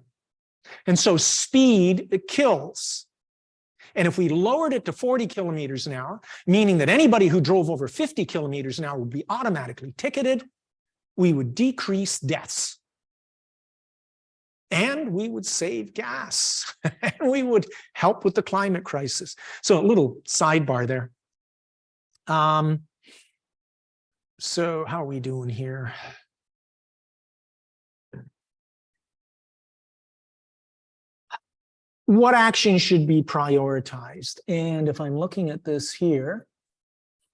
And so speed kills. And if we lowered it to 40 kilometers an hour, meaning that anybody who drove over 50 kilometers an hour would be automatically ticketed, we would decrease deaths. And we would save gas. And we would help with the climate crisis. So a little sidebar there. So how are we doing here? What action should be prioritized? And if I'm looking at this here,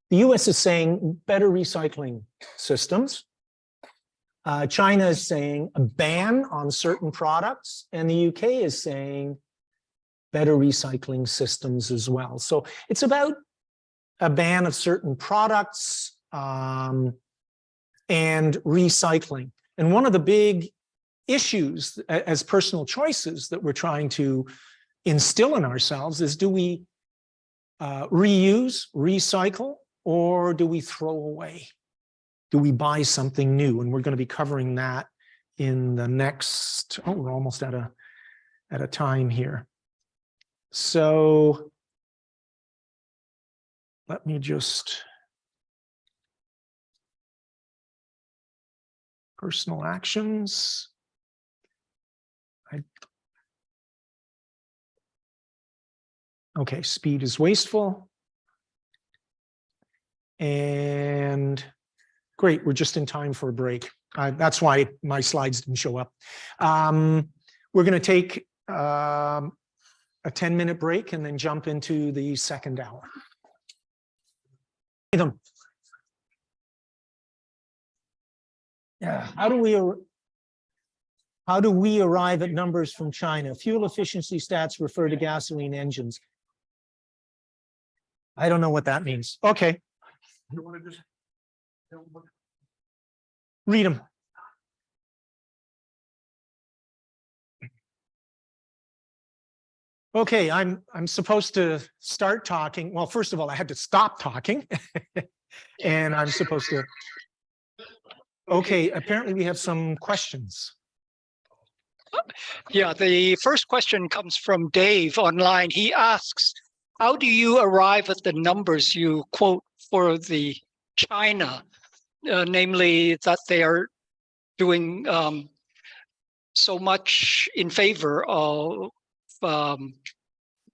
the US is saying better recycling systems. China is saying a ban on certain products, and the UK is saying better recycling systems as well. So it's about a ban of certain products and recycling. And one of the big issues as personal choices that we're trying to instill in ourselves is, do we reuse, recycle, or do we throw away? Do we buy something new? And we're going to be covering that in the next, we're almost at a time here. So let me just, personal actions. Okay, speed is wasteful. And great, we're just in time for a break. That's why my slides didn't show up. We're going to take a 10-minute break and then jump into the second hour. Yeah. How do we arrive at numbers from China? Fuel efficiency stats refer to gasoline engines. I don't know what that means. Okay. You want to just read them. Okay, I'm supposed to start talking. Well, first of all, I had to stop talking. And I'm supposed to. Okay, apparently we have some questions. Yeah, the first question comes from Dave online. He asks, how do you arrive at the numbers you quote for the China, namely that they are doing so much in favor of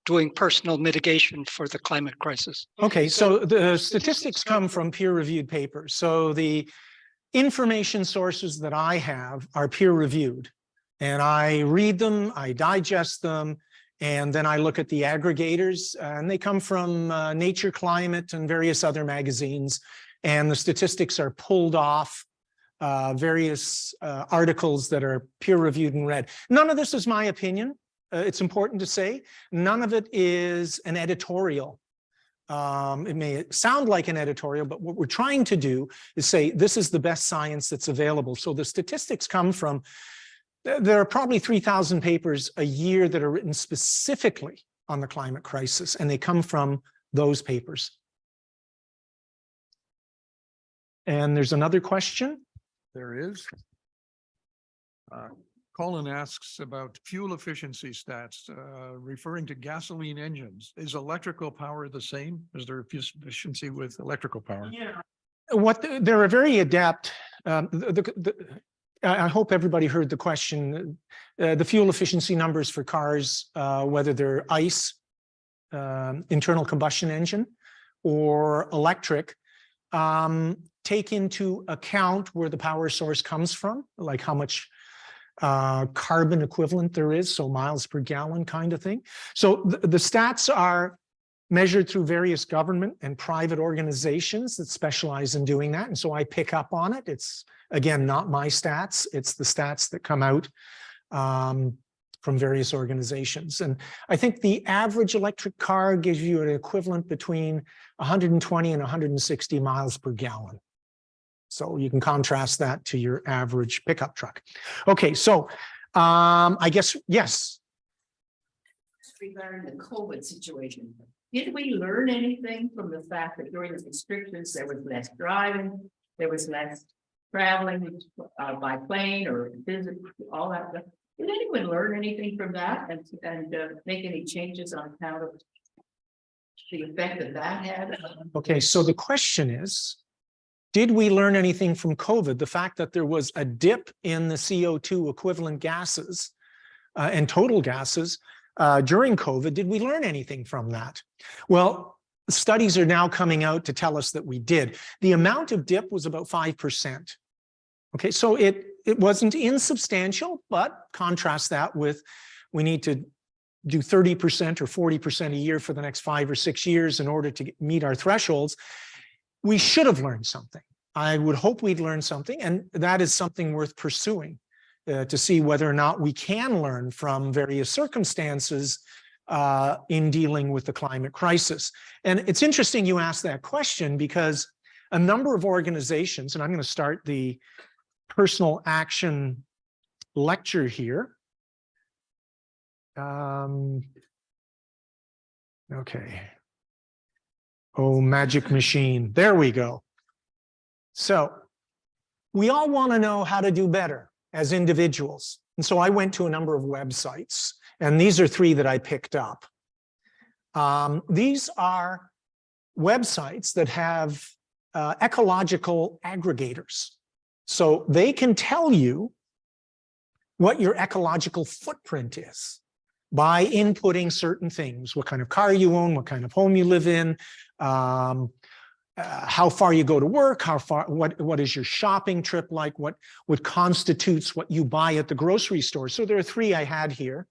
doing personal mitigation for the climate crisis? Okay, so the statistics come from peer-reviewed papers. So the information sources that I have are peer-reviewed. And I read them, I digest them, and then I look at the aggregators, and they come from Nature, Climate, and various other magazines. And the statistics are pulled off various articles that are peer-reviewed and read. None of this is my opinion. It's important to say. None of it is an editorial. It may sound like an editorial, but what we're trying to do is say this is the best science that's available. So the statistics come from, there are probably 3,000 papers a year that are written specifically on the climate crisis, and they come from those papers. And there's another question. There is. Colin asks about fuel efficiency stats, referring to gasoline engines. Is electrical power the same? Is there efficiency with electrical power? Yeah. They're a very adept. I hope everybody heard the question. The fuel efficiency numbers for cars, whether they're ICE, internal combustion engine, or electric, take into account where the power source comes from, like how much carbon equivalent there is, so miles per gallon kind of thing. So the stats are measured through various government and private organizations that specialize in doing that. And so I pick up on it. It's, again, not my stats. It's the stats that come out from various organizations. And I think the average electric car gives you an equivalent between 120 and 160 miles per gallon. So you can contrast that to your average pickup truck. Okay, so I guess, yes. Regarding the COVID situation, did we learn anything from the fact that during the restrictions, there was less driving, there was less traveling by plane or visit, all that stuff? Did anyone learn anything from that and make any changes on account of the effect that that had? Okay, so the question is, did we learn anything from COVID? The fact that there was a dip in the CO2 equivalent gases and total gases during COVID, did we learn anything from that? Well, studies are now coming out to tell us that we did. The amount of dip was about 5%. Okay, so it wasn't insubstantial, but contrast that with we need to do 30% or 40% a year for the next 5 or 6 years in order to meet our thresholds. We should have learned something. I would hope we'd learn something, and that is something worth pursuing to see whether or not we can learn from various circumstances in dealing with the climate crisis. And it's interesting you asked that question because a number of organizations, and I'm going to start the personal action lecture here. Okay. Oh, magic machine. There we go. So we all want to know how to do better as individuals. And so I went to a number of websites, and these are 3 that I picked up. These are websites that have ecological aggregators. So they can tell you what your ecological footprint is by inputting certain things, what kind of car you own, what kind of home you live in, how far you go to work, how far, what is your shopping trip like, what constitutes what you buy at the grocery store. So there are 3 I had here,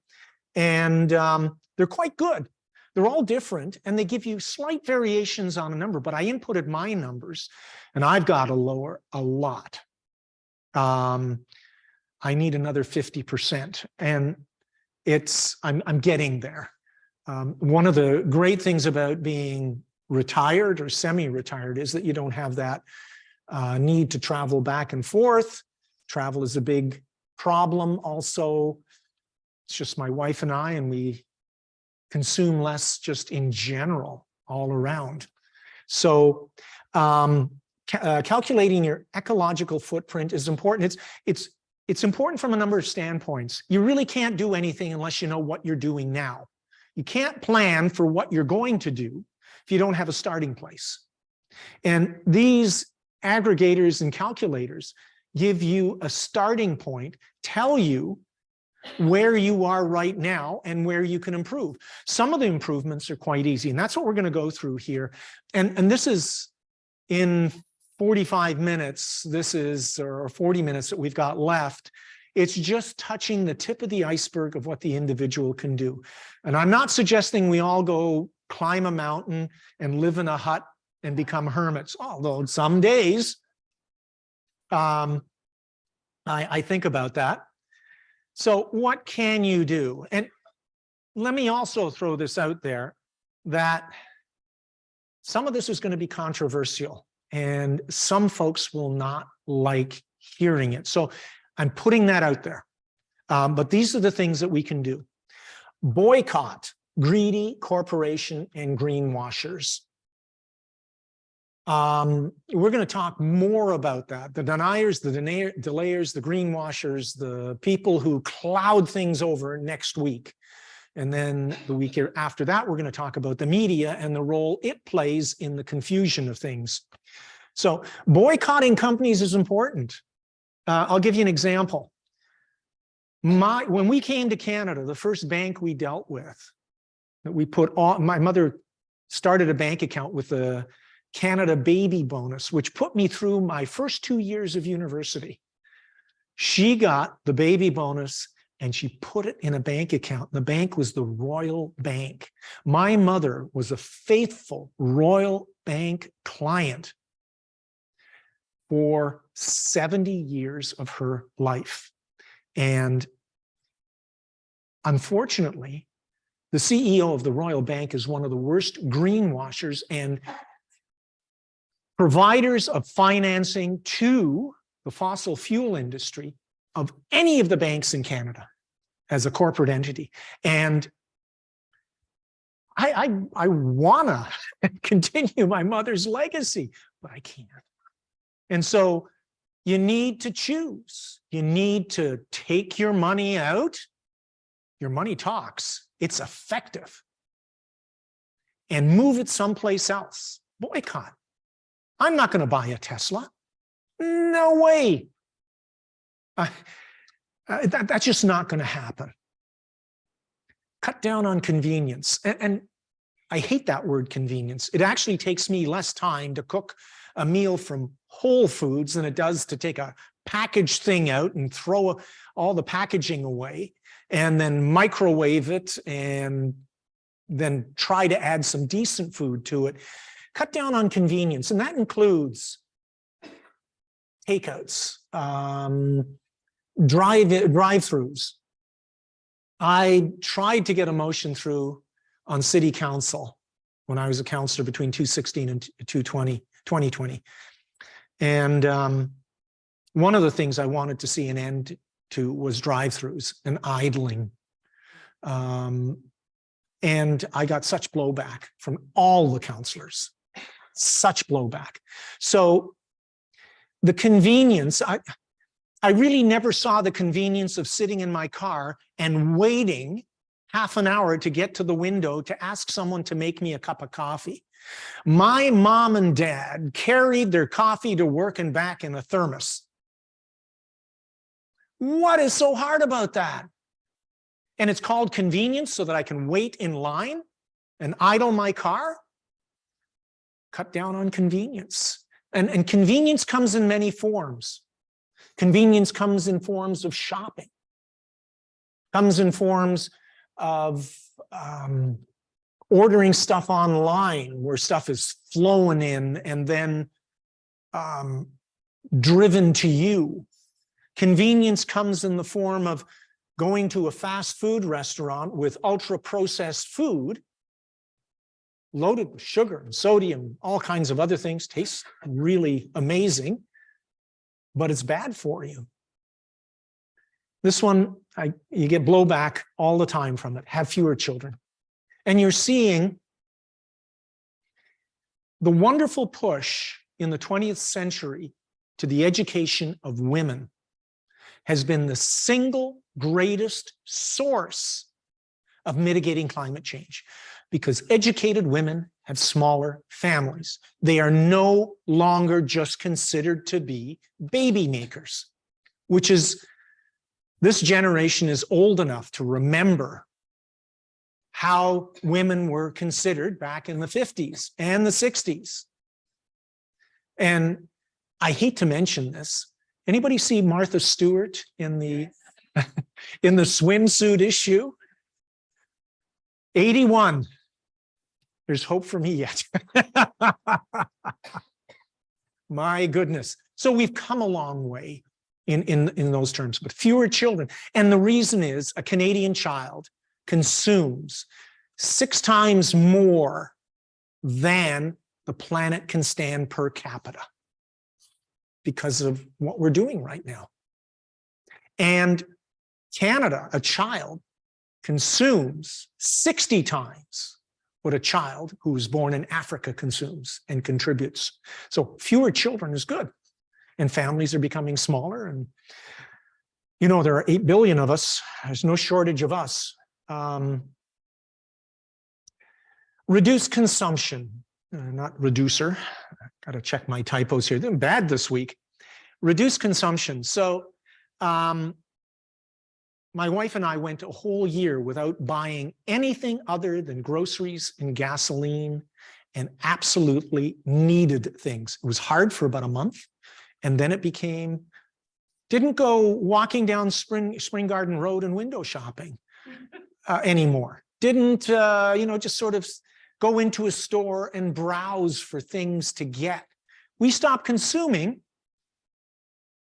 and they're quite good. They're all different, and they give you slight variations on a number, but I inputted my numbers, and I've got to lower a lot. I need another 50%, and I'm getting there. One of the great things about being retired or semi-retired is that you don't have that need to travel back and forth. Travel is a big problem. Also, it's just my wife and I, and we consume less just in general all around. So calculating your ecological footprint is important. It's important from a number of standpoints. You really can't do anything unless you know what you're doing now. You can't plan for what you're going to do if you don't have a starting place. And these aggregators and calculators give you a starting point, tell you where you are right now and where you can improve. Some of the improvements are quite easy, and that's what we're going to go through here. And this is in 45 minutes, this is, or 40 minutes that we've got left. It's just touching the tip of the iceberg of what the individual can do. And I'm not suggesting we all go climb a mountain and live in a hut and become hermits, although some days I think about that. So what can you do? And let me also throw this out there, that some of this is going to be controversial and some folks will not like hearing it. So I'm putting that out there. But these are the things that we can do. Boycott greedy corporation and greenwashers. We're going to talk more about that. The deniers, the delayers, the greenwashers, the people who cloud things over next week. And then the week after that, we're going to talk about the media and the role it plays in the confusion of things. So boycotting companies is important. I'll give you an example. When we came to Canada, the first bank we dealt with, that we put on, my mother started a bank account with the Canada baby bonus, which put me through my first 2 years of university. She got the baby bonus and she put it in a bank account. The bank was the Royal Bank. My mother was a faithful Royal Bank client for 70 years of her life. And unfortunately, the CEO of the Royal Bank is one of the worst greenwashers and providers of financing to the fossil fuel industry of any of the banks in Canada as a corporate entity. And I want to continue my mother's legacy, but I can't. And so you need to choose. You need to take your money out. Your money talks. It's effective. And move it someplace else. Boycott. I'm not going to buy a Tesla. No way. That's just not going to happen. Cut down on convenience. And I hate that word convenience. It actually takes me less time to cook a meal from Whole Foods than it does to take a packaged thing out and throw all the packaging away and then microwave it and then try to add some decent food to it. Cut down on convenience, and that includes takeouts, drive-throughs. I tried to get a motion through on city council when I was a councillor between 2016 and 2020. And one of the things I wanted to see an end to was drive-throughs and idling. And I got such blowback from all the councillors, such blowback. So the convenience, I really never saw the convenience of sitting in my car and waiting half an hour to get to the window to ask someone to make me a cup of coffee. My mom and dad carried their coffee to work and back in a thermos. What is so hard about that? And it's called convenience so that I can wait in line and idle my car? Cut down on convenience. And convenience comes in many forms. Convenience comes in forms of shopping, comes in forms of ordering stuff online where stuff is flown in and then driven to you. Convenience comes in the form of going to a fast food restaurant with ultra-processed food, loaded with sugar and sodium, all kinds of other things, tastes really amazing, but it's bad for you. This one, you get blowback all the time from it. Have fewer children. And you're seeing the wonderful push in the 20th century to the education of women has been the single greatest source of mitigating climate change, because educated women have smaller families. They are no longer just considered to be baby makers, which is, this generation is old enough to remember how women were considered back in the 50s and the 60s. And I hate to mention this. Anybody see Martha Stewart in the in the swimsuit issue? 81. There's hope for me yet. My goodness. So we've come a long way in those terms, but fewer children. And the reason is a Canadian child consumes 6 times more than the planet can stand per capita because of what we're doing right now. And Canada, a child consumes 60 times what a child who was born in Africa consumes and contributes. So fewer children is good. And families are becoming smaller. And, you know, there are 8 billion of us. There's no shortage of us. Reduce consumption, not reducer. Got to check my typos here. They're bad this week. Reduce consumption. So my wife and I went a whole year without buying anything other than groceries and gasoline and absolutely needed things. It was hard for about a month. And then it became, didn't go walking down Spring Garden Road and window shopping anymore. Didn't, you know, just sort of go into a store and browse for things to get. We stopped consuming.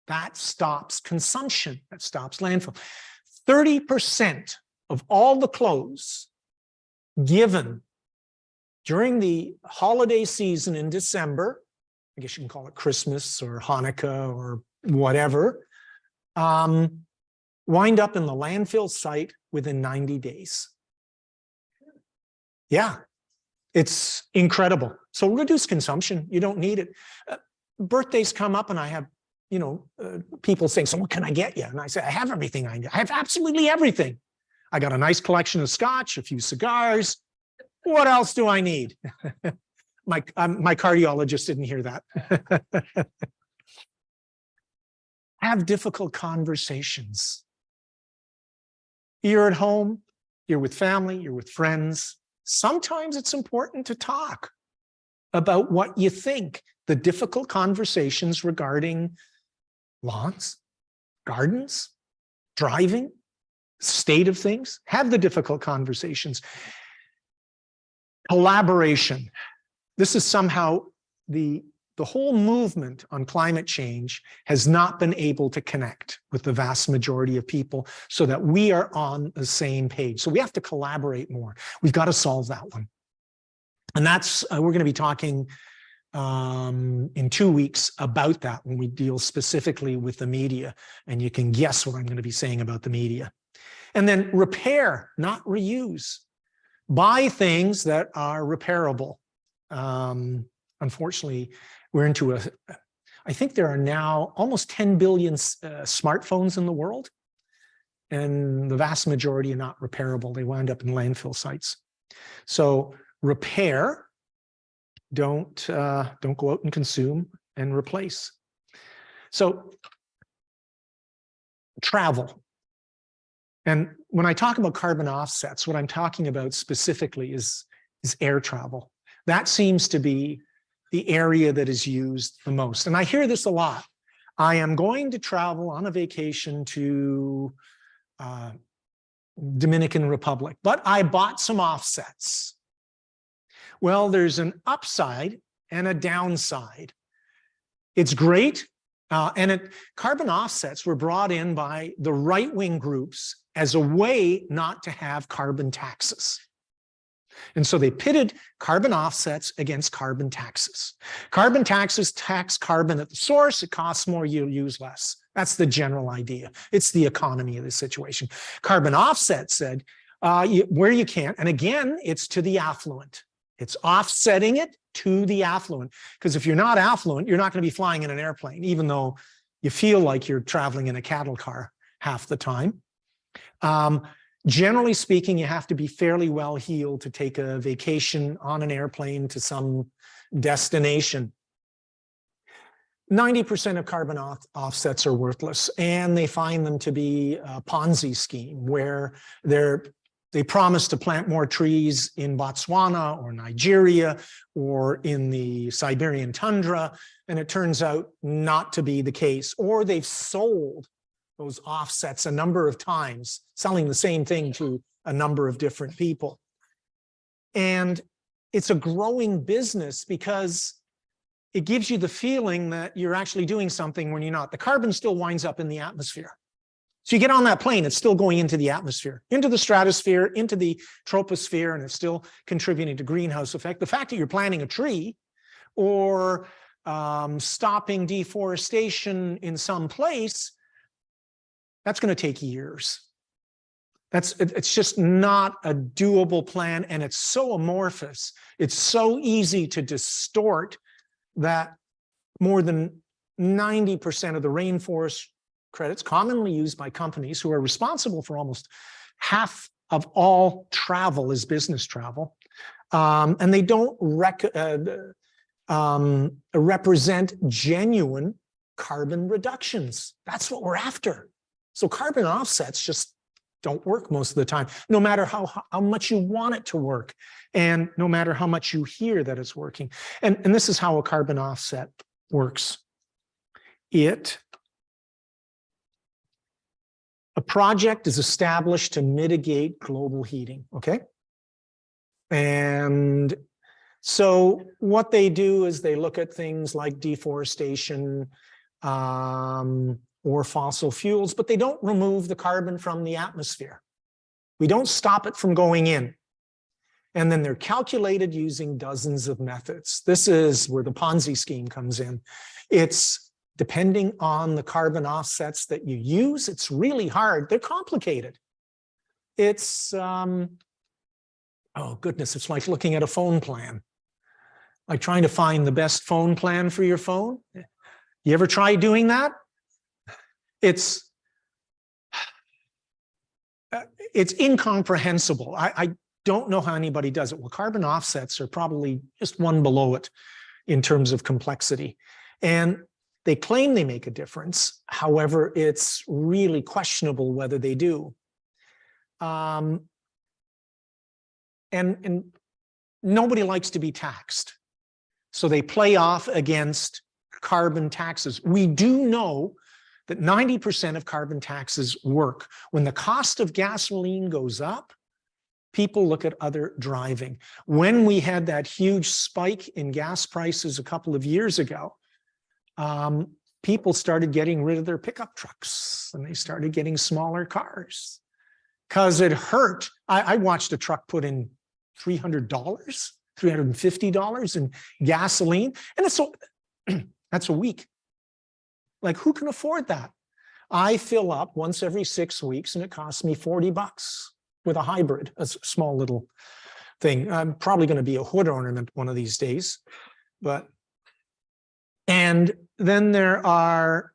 That stops consumption. That stops landfill. 30% of all the clothes given during the holiday season in December, I guess you can call it Christmas or Hanukkah or whatever, wind up in the landfill site within 90 days. Yeah, it's incredible. So reduce consumption. You don't need it. Birthdays come up and I have, you know, people saying, so what can I get you? And I say, I have everything I need. I have absolutely everything. I got a nice collection of scotch, a few cigars. What else do I need? My cardiologist didn't hear that. Have difficult conversations. You're at home, you're with family, you're with friends. Sometimes it's important to talk about what you think. The difficult conversations regarding lawns, gardens, driving, state of things. Have the difficult conversations. Collaboration. This is somehow the whole movement on climate change has not been able to connect with the vast majority of people so that we are on the same page. So we have to collaborate more. We've got to solve that one. And that's, we're going to be talking in 2 weeks about that when we deal specifically with the media. And you can guess what I'm going to be saying about the media. And then repair, not reuse. Buy things that are repairable. Unfortunately, we're into I think there are now almost 10 billion smartphones in the world, and the vast majority are not repairable. They wind up in landfill sites. So repair, don't go out and consume and replace. So travel. And when I talk about carbon offsets, what I'm talking about specifically is air travel. That seems to be the area that is used the most. And I hear this a lot. I am going to travel on a vacation to Dominican Republic, but I bought some offsets. Well, there's an upside and a downside. It's great. Carbon offsets were brought in by the right-wing groups as a way not to have carbon taxes. And so they pitted carbon offsets against carbon taxes. Carbon taxes tax carbon at the source. It costs more, you'll use less. That's the general idea. It's the economy of the situation. Carbon offsets said, where you can. And again, it's to the affluent. It's offsetting it to the affluent. Because if you're not affluent, you're not going to be flying in an airplane, even though you feel like you're traveling in a cattle car half the time. Generally speaking, you have to be fairly well heeled to take a vacation on an airplane to some destination. 90% of carbon offsets are worthless, and they find them to be a Ponzi scheme where they promise to plant more trees in Botswana or Nigeria or in the Siberian tundra, and it turns out not to be the case. Or they've sold those offsets a number of times, selling the same thing to a number of different people. And it's a growing business because it gives you the feeling that you're actually doing something when you're not. The carbon still winds up in the atmosphere. So you get on that plane, it's still going into the atmosphere, into the stratosphere, into the troposphere, and it's still contributing to greenhouse effect. The fact that you're planting a tree or stopping deforestation in some place, that's going to take years. It's just not a doable plan, and it's so amorphous. It's so easy to distort that more than 90% of the rainforest credits commonly used by companies who are responsible for almost half of all travel is business travel. And they don't represent genuine carbon reductions. That's what we're after. So carbon offsets just don't work most of the time, no matter how much you want it to work, and no matter how much you hear that it's working. And this is how a carbon offset works. A project is established to mitigate global heating, okay? And so what they do is they look at things like deforestation or fossil fuels, but they don't remove the carbon from the atmosphere. We don't stop it from going in. And then they're calculated using dozens of methods. This is where the Ponzi scheme comes in. It's depending on the carbon offsets that you use, it's really hard. They're complicated. It's, oh goodness, it's like looking at a phone plan. Like trying to find the best phone plan for your phone. You ever try doing that? It's incomprehensible. I don't know how anybody does it. Well, carbon offsets are probably just one below it in terms of complexity. And they claim they make a difference. However, it's really questionable whether they do. And nobody likes to be taxed. So they play off against carbon taxes. We do know that 90% of carbon taxes work. When the cost of gasoline goes up, people look at other driving. When we had that huge spike in gas prices a couple of years ago, people started getting rid of their pickup trucks and they started getting smaller cars because it hurt. I watched a truck put in $300, $350 in gasoline, and that's a week. Like, who can afford that? I fill up once every 6 weeks and it costs me $40 with a hybrid, a small little thing. I'm probably going to be a hood ornament one of these days, but. And then there are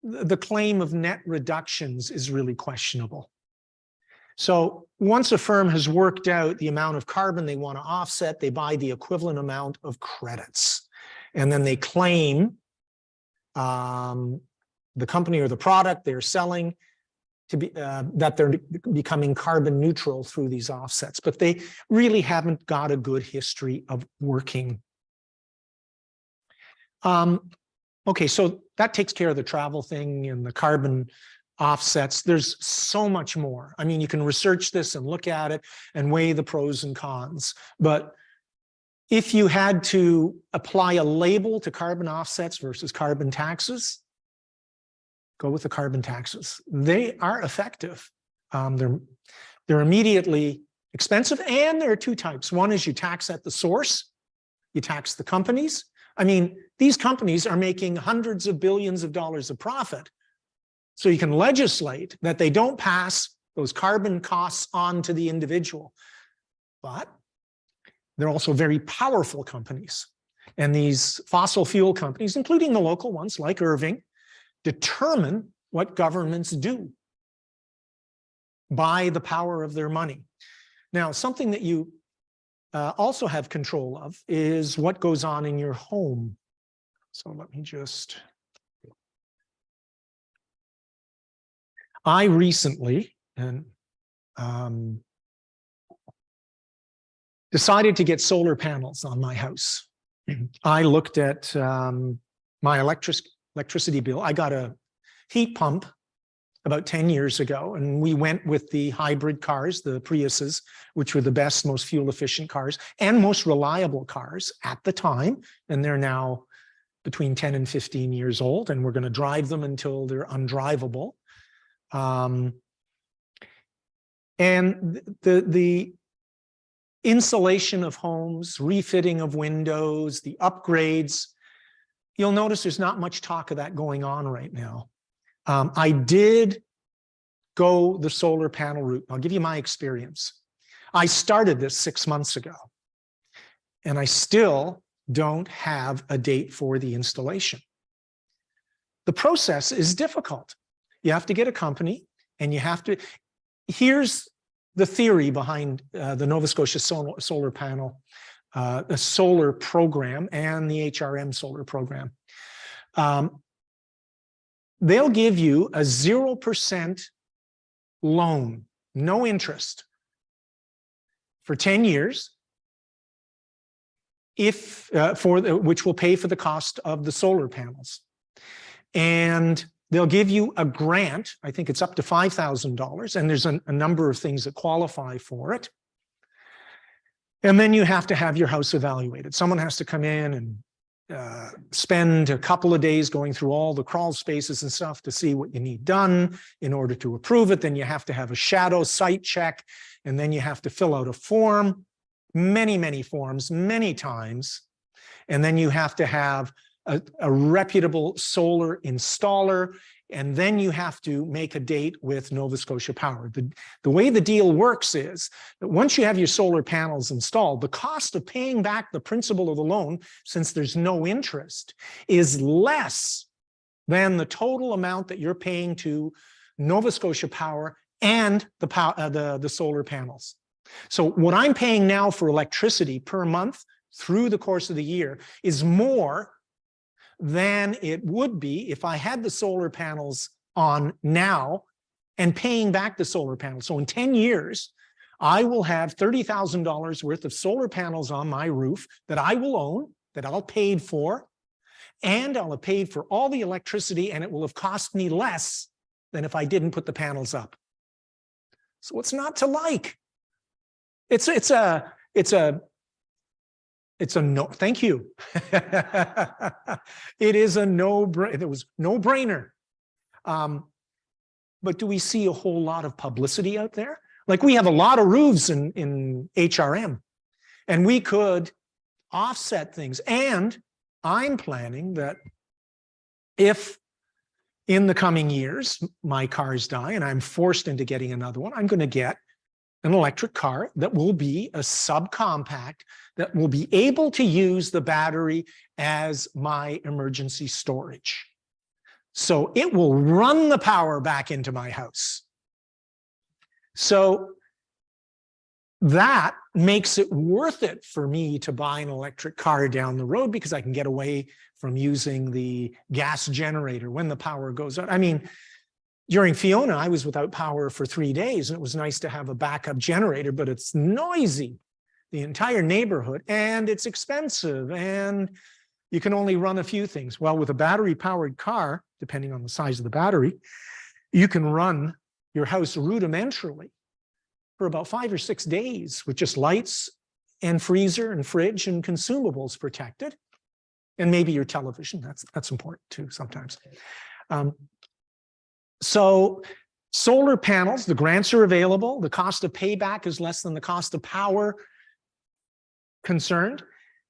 the claim of net reductions is really questionable. So once a firm has worked out the amount of carbon they want to offset, they buy the equivalent amount of credits. And then they claim the company or the product they're selling to be that they're becoming carbon neutral through these offsets, but they really haven't got a good history of working. Okay, so that takes care of the travel thing and the carbon offsets. There's so much more. I mean, you can research this and look at it and weigh the pros and cons, but if you had to apply a label to carbon offsets versus carbon taxes, go with the carbon taxes. They are effective. They're immediately expensive, and there are two types. One is you tax at the source. You tax the companies. I mean, these companies are making hundreds of billions of dollars of profit, So you can legislate that they don't pass those carbon costs on to the individual. But they're also very powerful companies. And these fossil fuel companies, including the local ones like Irving, determine what governments do by the power of their money. Now, something that you also have control of is what goes on in your home. So let me just... I recently decided to get solar panels on my house. I looked at my electricity bill. I got a heat pump about 10 years ago, and we went with the hybrid cars, the Priuses, which were the best, most fuel efficient cars and most reliable cars at the time. And they're now between 10 and 15 years old, and we're going to drive them until they're undrivable. And the insulation of homes, refitting of windows, the upgrades, you'll notice there's not much talk of that going on right now. I did go the solar panel route. I'll give you my experience. I started this 6 months ago, and I still don't have a date for the installation. The process is difficult. You have to get a company, and you have to... Here's the theory behind the Nova Scotia solar panel, the solar program, and the HRM solar program. They'll give you a 0% loan, no interest, for 10 years, which will pay for the cost of the solar panels. And they'll give you a grant. I think it's up to $5,000, and there's a number of things that qualify for it. And then you have to have your house evaluated. Someone has to come in and spend a couple of days going through all the crawl spaces and stuff to see what you need done in order to approve it. Then you have to have a shadow site check, and then you have to fill out a form, many forms, many times. And then you have to have a reputable solar installer, and then you have to make a date with Nova Scotia Power. The way the deal works is that once you have your solar panels installed, the cost of paying back the principal of the loan, since there's no interest, is less than the total amount that you're paying to Nova Scotia Power and the solar panels. So what I'm paying now for electricity per month through the course of the year is more than it would be if I had the solar panels on now and paying back the solar panels. So in 10 years, I will have $30,000 worth of solar panels on my roof that I will own, that I'll paid for, and I'll have paid for all the electricity, and it will have cost me less than if I didn't put the panels up. So what's not to like? It's a no, thank you. It is a no-brainer. It was no-brainer. But do we see a whole lot of publicity out there? Like, we have a lot of roofs in HRM, and we could offset things. And I'm planning that if in the coming years my cars die and I'm forced into getting another one, I'm going to get an electric car that will be a subcompact that will be able to use the battery as my emergency storage. So it will run the power back into my house. So that makes it worth it for me to buy an electric car down the road, because I can get away from using the gas generator when the power goes out. I mean, during Fiona, I was without power for 3 days, and it was nice to have a backup generator, but it's noisy, the entire neighborhood, and it's expensive, and you can only run a few things. Well, with a battery-powered car, depending on the size of the battery, you can run your house rudimentarily for about 5 or 6 days with just lights and freezer and fridge and consumables protected, and maybe your television. That's important too sometimes. So solar panels, the grants are available. The cost of payback is less than the cost of power concerned.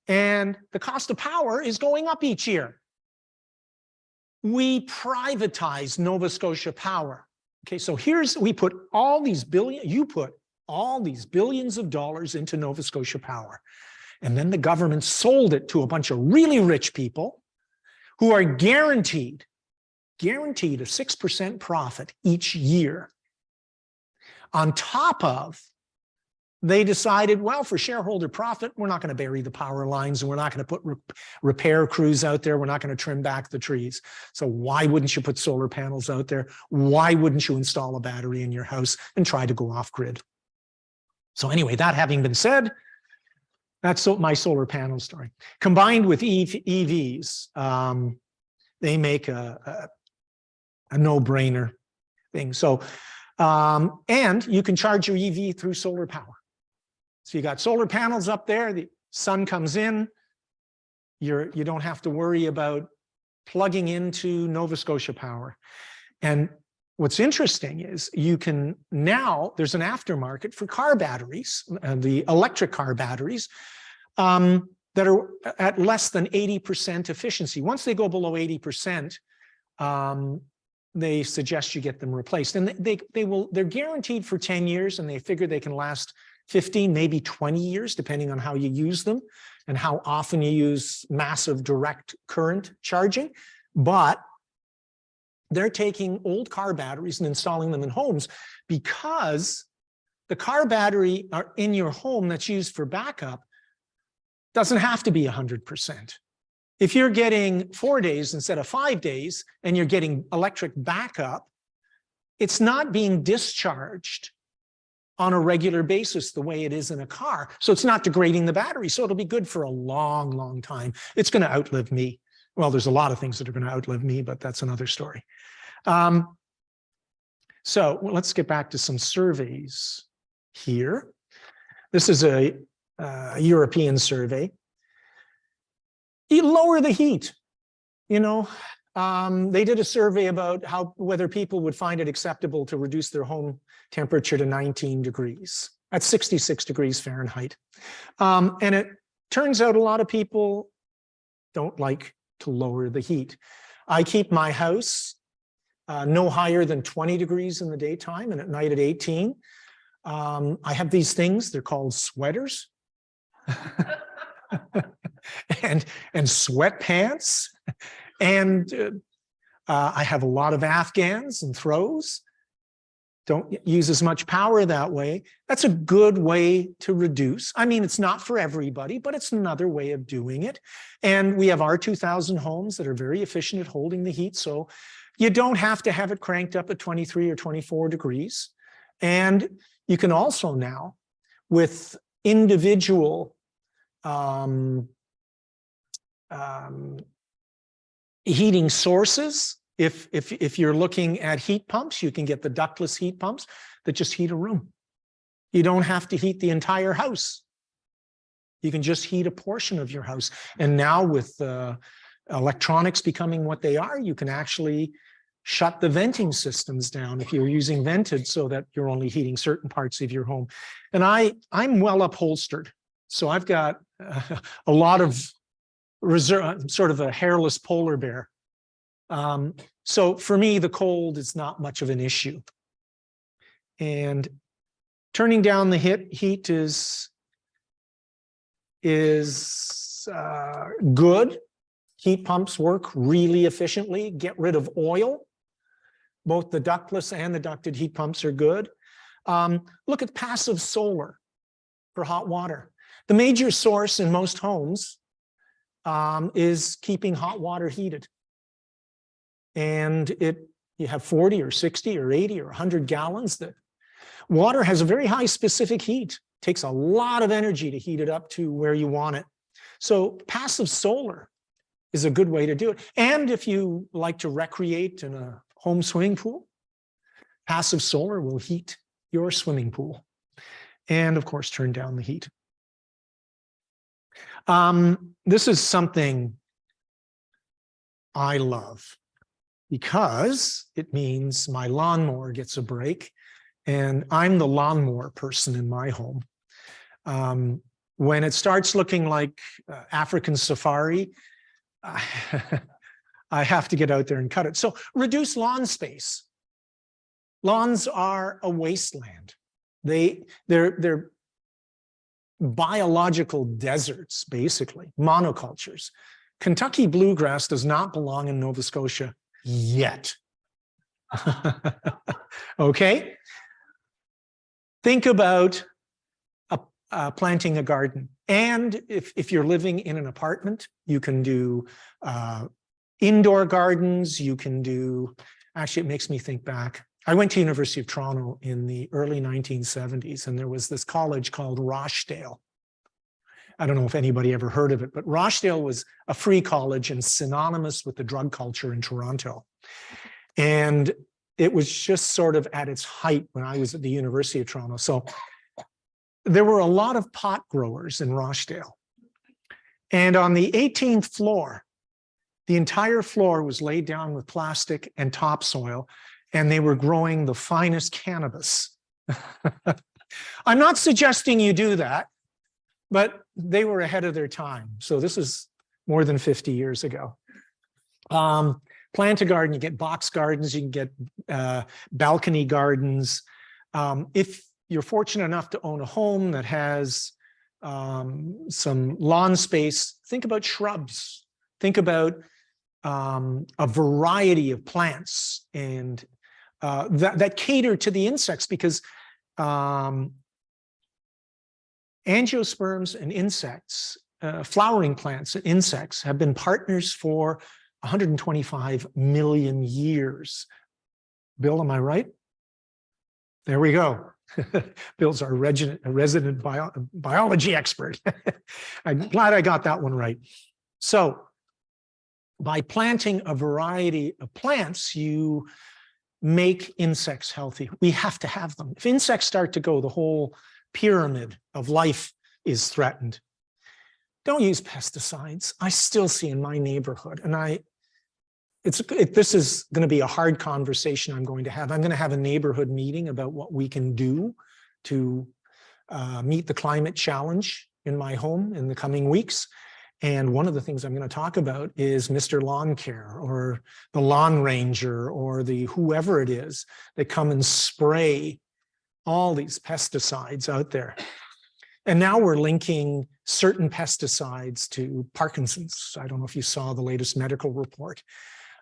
And the cost of power is going up each year. we privatized Nova Scotia Power. Okay, so we put all these you put all these billions of dollars into Nova Scotia Power. And then the government sold it to a bunch of really rich people who are guaranteed a 6% profit each year. On top of, they decided, well, for shareholder profit, we're not going to bury the power lines and we're not going to put repair crews out there. We're not going to trim back the trees. So why wouldn't you put solar panels out there? Why wouldn't you install a battery in your house and try to go off grid? So anyway, that having been said, that's my solar panel story. Combined with EVs, they make a no-brainer thing. So, and you can charge your EV through solar power. So you got solar panels up there, the sun comes in, you don't have to worry about plugging into Nova Scotia Power. And what's interesting is you can now, there's an aftermarket for car batteries, the electric car batteries, that are at less than 80% efficiency. Once they go below 80%, they suggest you get them replaced. And they're guaranteed for 10 years, and they figure they can last 15, maybe 20 years, depending on how you use them and how often you use massive direct current charging. But they're taking old car batteries and installing them in homes, because the car battery in your home that's used for backup doesn't have to be 100%. If you're getting 4 days instead of 5 days and you're getting electric backup, it's not being discharged on a regular basis the way it is in a car. So it's not degrading the battery. So it'll be good for a long, long time. It's going to outlive me. Well, there's a lot of things that are going to outlive me, but that's another story. So let's get back to some surveys here. This is a European survey. You lower the heat. You know, they did a survey about whether people would find it acceptable to reduce their home temperature to 19 degrees. That's 66 degrees Fahrenheit. And it turns out a lot of people don't like to lower the heat. I keep my house no higher than 20 degrees in the daytime and at night at 18. I have these things, they're called sweaters. and sweatpants. And I have a lot of Afghans and throws. Don't use as much power that way. That's a good way to reduce. I mean, it's not for everybody, but it's another way of doing it. And we have our 2,000 homes that are very efficient at holding the heat. So you don't have to have it cranked up at 23 or 24 degrees. And you can also now, with individual heating sources, if you're looking at heat pumps, you can get the ductless heat pumps that just heat a room. You don't have to heat the entire house. You can just heat a portion of your house. And now with electronics becoming what they are, you can actually shut the venting systems down if you're using vented so that you're only heating certain parts of your home. And I'm well upholstered. So I've got a lot of reserve, sort of a hairless polar bear. So for me, the cold is not much of an issue. And turning down the heat is good. Heat pumps work really efficiently. Get rid of oil. Both the ductless and the ducted heat pumps are good. Look at passive solar for hot water. The major source in most homes is keeping hot water heated. And you have 40 or 60 or 80 or 100 gallons. That water has a very high specific heat. It takes a lot of energy to heat it up to where you want it. So passive solar is a good way to do it. And if you like to recreate in a home swimming pool, passive solar will heat your swimming pool. And of course, turn down the heat. This is something I love, because it means my lawnmower gets a break, and I'm the lawnmower person in my home. When it starts looking like African safari, I have to get out there and cut it. So reduce lawn space. Lawns are a wasteland. They're biological deserts, basically, monocultures. Kentucky bluegrass does not belong in Nova Scotia yet. Okay? Think about planting a garden. And if you're living in an apartment, you can do indoor gardens. You can do, actually, it makes me think back. I went to University of Toronto in the early 1970s, and there was this college called Rochdale. I don't know if anybody ever heard of it, but Rochdale was a free college and synonymous with the drug culture in Toronto. And it was just sort of at its height when I was at the University of Toronto. So there were a lot of pot growers in Rochdale. And on the 18th floor, the entire floor was laid down with plastic and topsoil, and they were growing the finest cannabis. I'm not suggesting you do that, but they were ahead of their time. So this is more than 50 years ago. Plant a garden, you get box gardens, you can get balcony gardens. If you're fortunate enough to own a home that has some lawn space, think about shrubs. Think about a variety of plants and that cater to the insects, because angiosperms and insects, flowering plants and insects have been partners for 125 million years. Bill, am I right? There we go. Bill's our resident biology expert. I'm glad I got that one right. So by planting a variety of plants, you make insects healthy. We have to have them. If insects start to go, the whole pyramid of life is threatened. Don't use pesticides. I still see in my neighborhood, and this is going to be a hard conversation I'm going to have. I'm going to have a neighborhood meeting about what we can do to meet the climate challenge in my home in the coming weeks. And one of the things I'm going to talk about is Mr. Lawn Care or the Lawn Ranger or the whoever it is that come and spray all these pesticides out there. And now we're linking certain pesticides to Parkinson's. I don't know if you saw the latest medical report,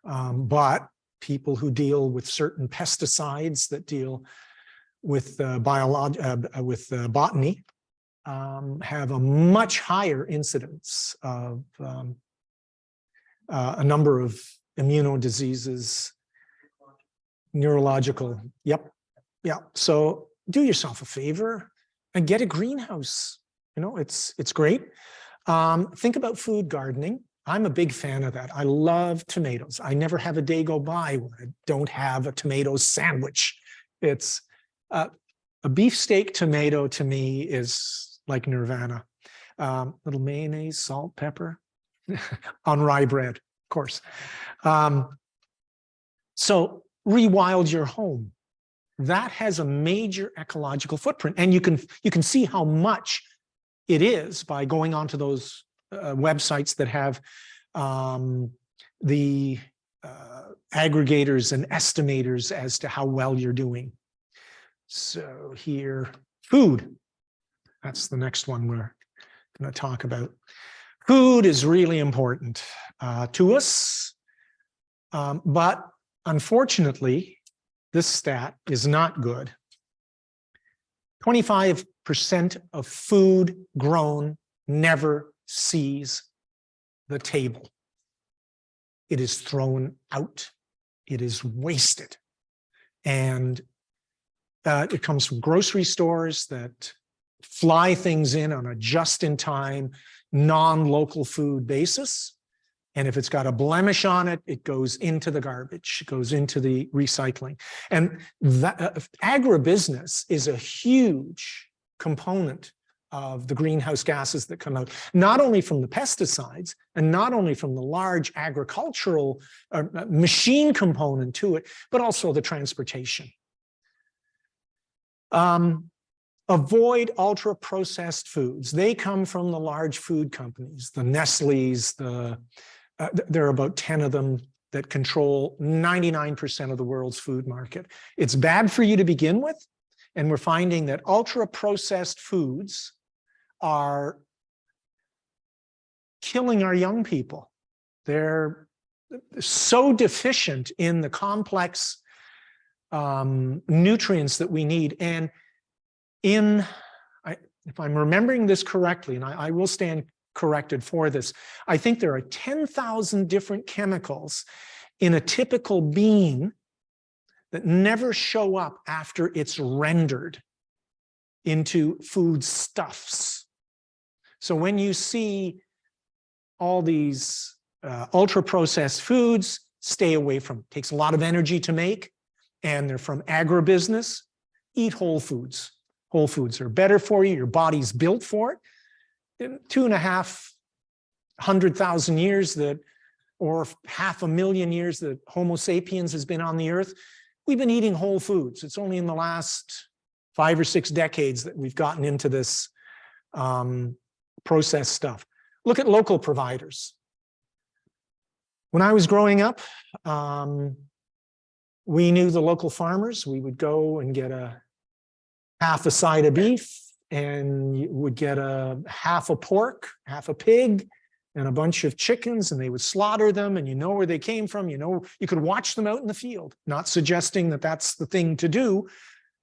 but people who deal with certain pesticides that deal with botany have a much higher incidence of a number of immunodiseases, neurological. Yep. Yeah. So do yourself a favor and get a greenhouse. You know, it's great. Think about food gardening. I'm a big fan of that. I love tomatoes. I never have a day go by where I don't have a tomato sandwich. It's a beefsteak tomato to me is like nirvana. Little mayonnaise, salt, pepper on rye bread, of course. So rewild your home. That has a major ecological footprint, and you can see how much it is by going onto those websites that have the aggregators and estimators as to how well you're doing. So here, food. That's the next one we're going to talk about. Food is really important to us, but unfortunately, this stat is not good. 25% of food grown never sees the table. It is thrown out. It is wasted. And it comes from grocery stores that fly things in on a just-in-time, non-local food basis. And if it's got a blemish on it, it goes into the garbage, it goes into the recycling. And that, agribusiness is a huge component of the greenhouse gases that come out, not only from the pesticides and not only from the large agricultural machine component to it, but also the transportation. Avoid ultra-processed foods. They come from the large food companies, the Nestle's, there are about 10 of them. that control 99% of the world's food market. It's bad for you to begin with, and we're finding that ultra-processed foods are killing our young people. They're so deficient in the complex nutrients that we need. And if I'm remembering this correctly, and I will stand corrected for this, I think there are 10,000 different chemicals in a typical bean that never show up after it's rendered into foodstuffs. So when you see all these ultra-processed foods, stay away from them. It takes a lot of energy to make, and they're from agribusiness. Eat whole foods. Whole foods are better for you. Your body's built for it. In 2,500,000 years that, or 500,000 years that Homo sapiens has been on the earth, we've been eating whole foods. It's only in the last 5 or 6 decades that we've gotten into this processed stuff. Look at local providers. When I was growing up, we knew the local farmers. We would go and get half a side of beef, and you would get half a pork, half a pig, and a bunch of chickens, and they would slaughter them, and you know where they came from. You know, you could watch them out in the field. Not suggesting that that's the thing to do,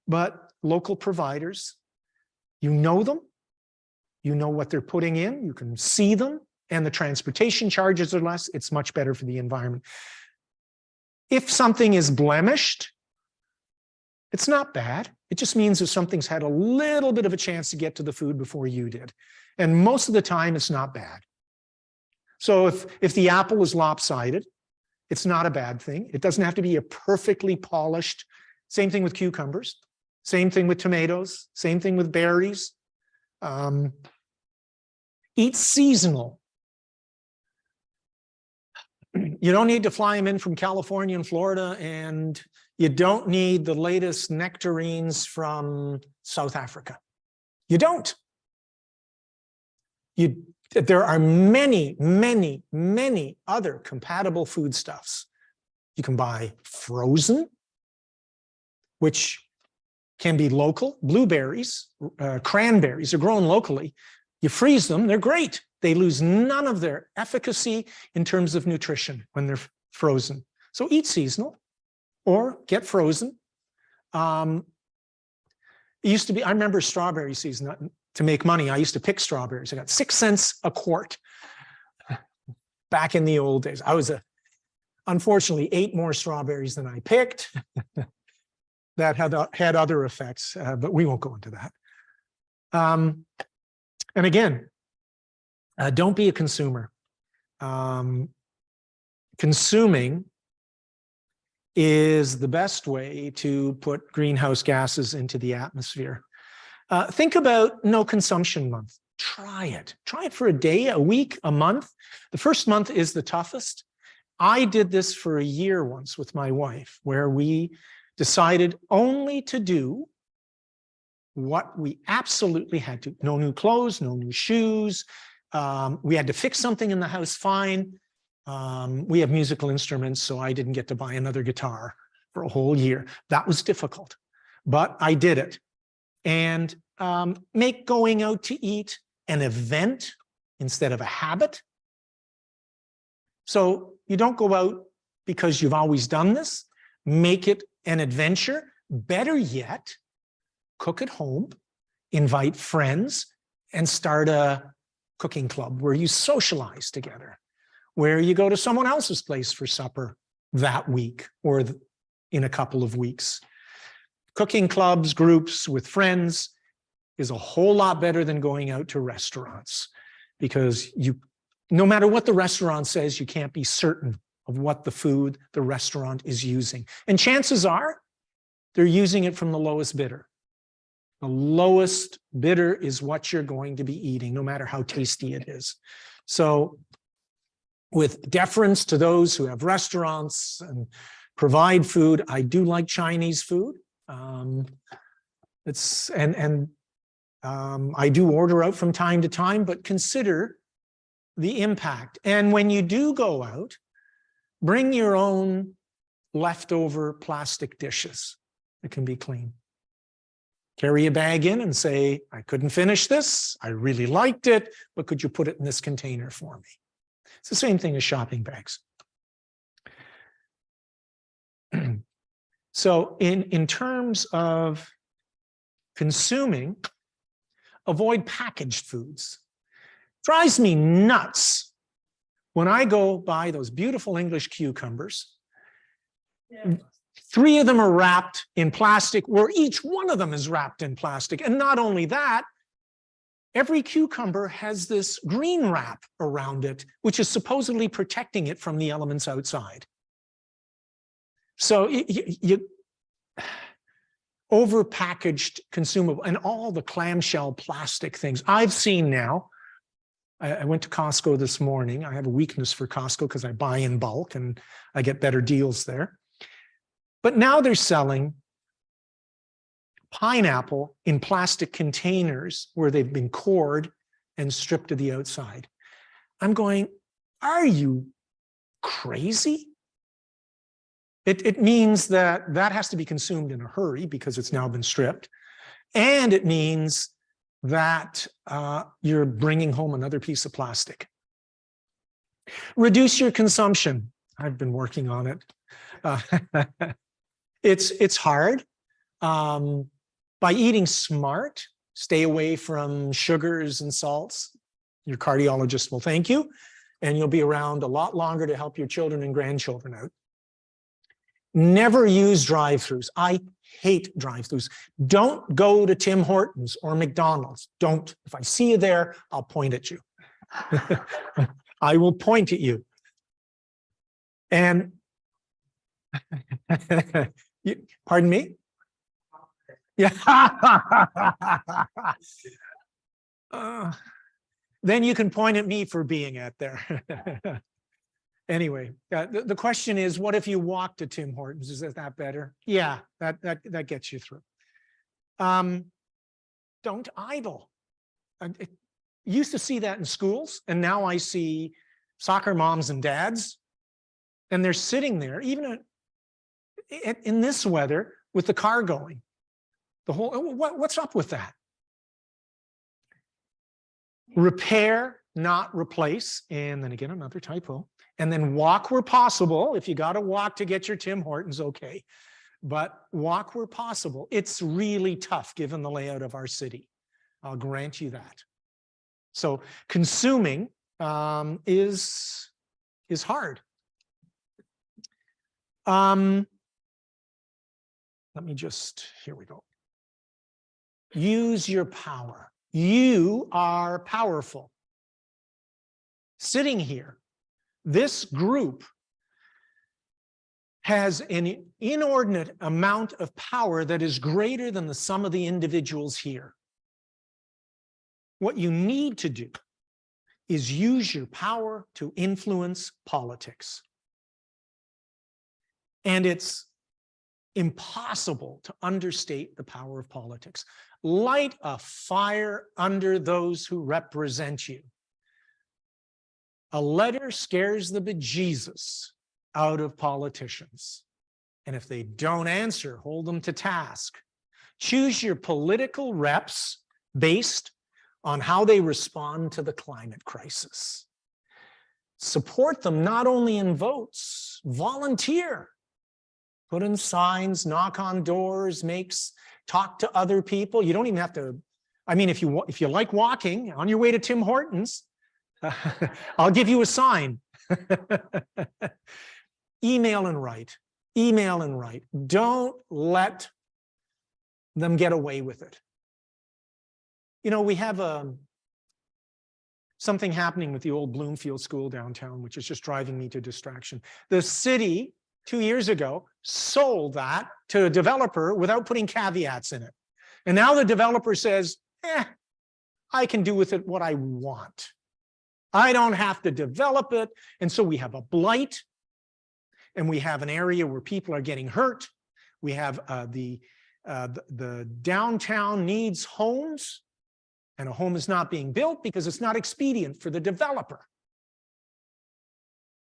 but local providers, you know them, you know what they're putting in, you can see them, and the transportation charges are less. It's much better for the environment. If something is blemished, it's not bad. It just means that something's had a little bit of a chance to get to the food before you did. And most of the time, it's not bad. So if the apple is lopsided, it's not a bad thing. It doesn't have to be a perfectly polished. Same thing with cucumbers. Same thing with tomatoes. Same thing with berries. Eat seasonal. You don't need to fly them in from California and Florida, and you don't need the latest nectarines from South Africa. You don't. There are many, many, many other compatible foodstuffs. You can buy frozen, which can be local. Blueberries, cranberries are grown locally. You freeze them, they're great. They lose none of their efficacy in terms of nutrition when they're frozen. So eat seasonal or get frozen. It used to be, I remember strawberry season. To make money, I used to pick strawberries. I got 6 cents a quart back in the old days. I was unfortunately ate more strawberries than I picked. That had other effects, but we won't go into that. And again, don't be a consumer. Consuming is the best way to put greenhouse gases into the atmosphere. Think about no consumption month. Try it. Try it for a day, a week, a month. The first month is the toughest. I did this for a year once with my wife, where we decided only to do what we absolutely had to. No new clothes, no new shoes. We had to fix something in the house, fine. We have musical instruments, so I didn't get to buy another guitar for a whole year. That was difficult, but I did it. And make going out to eat an event instead of a habit. So you don't go out because you've always done this. Make it an adventure. Better yet, cook at home, invite friends, and start a cooking club where you socialize together, where you go to someone else's place for supper that week or in a couple of weeks. Cooking clubs, groups with friends is a whole lot better than going out to restaurants, because no matter what the restaurant says, you can't be certain of what the food the restaurant is using. And chances are they're using it from the lowest bidder. The lowest bidder is what you're going to be eating, no matter how tasty it is. So with deference to those who have restaurants and provide food, I do like Chinese food. I do order out from time to time, but consider the impact. And when you do go out, Bring your own leftover plastic dishes that can be clean. Carry a bag in and say, I couldn't finish this. I really liked it, but could you put it in this container for me? It's the same thing as shopping bags. So in terms of consuming, avoid packaged foods. Drives me nuts when I go buy those beautiful English cucumbers. Yeah. 3 of them are wrapped in plastic, where each one of them is wrapped in plastic. And not only that, every cucumber has this green wrap around it, which is supposedly protecting it from the elements outside. So you over-packaged consumable, and all the clamshell plastic things. I've seen now, I went to Costco this morning. I have a weakness for Costco because I buy in bulk and I get better deals there. But now they're selling pineapple in plastic containers where they've been cored and stripped to the outside. I'm going, are you crazy? It means that that has to be consumed in a hurry because it's now been stripped. And it means that you're bringing home another piece of plastic. Reduce your consumption. I've been working on it. It's hard. By eating smart, stay away from sugars and salts. Your cardiologist will thank you, and you'll be around a lot longer to help your children and grandchildren out. Never use drive-thrus. I hate drive-thrus. Don't go to Tim Hortons or McDonald's. Don't. If I see you there, I'll point at you. I will point at you. And pardon me? Yeah. Then you can point at me for being at there. Anyway, the question is, what if you walk to Tim Hortons? Is that better? Yeah, that gets you through. Don't idle. I used to see that in schools, and now I see soccer moms and dads, and they're sitting there, even in this weather, with the car going. The whole, what's up with that? Repair, not replace, and then again, another typo. And then walk where possible. If you got to walk to get your Tim Hortons, okay. But walk where possible. It's really tough given the layout of our city. I'll grant you that. So consuming is hard. Let me just, here we go. Use your power. You are powerful. Sitting here, this group has an inordinate amount of power that is greater than the sum of the individuals here. What you need to do is use your power to influence politics. And it's impossible to understate the power of politics. Light a fire under those who represent you. A letter scares the bejesus out of politicians. And if they don't answer, hold them to task. Choose your political reps based on how they respond to the climate crisis. Support them not only in votes, volunteer. Put in signs, knock on doors, talk to other people. You don't even have to, I mean, if you like walking on your way to Tim Hortons, I'll give you a sign. Email and write. Email and write. Don't let them get away with it. You know, we have something happening with the old Bloomfield School downtown, which is just driving me to distraction. The city 2 years ago sold that to a developer without putting caveats in it. And now the developer says, I can do with it what I want. I don't have to develop it. And so we have a blight, and we have an area where people are getting hurt. We have the downtown needs homes, and a home is not being built because it's not expedient for the developer.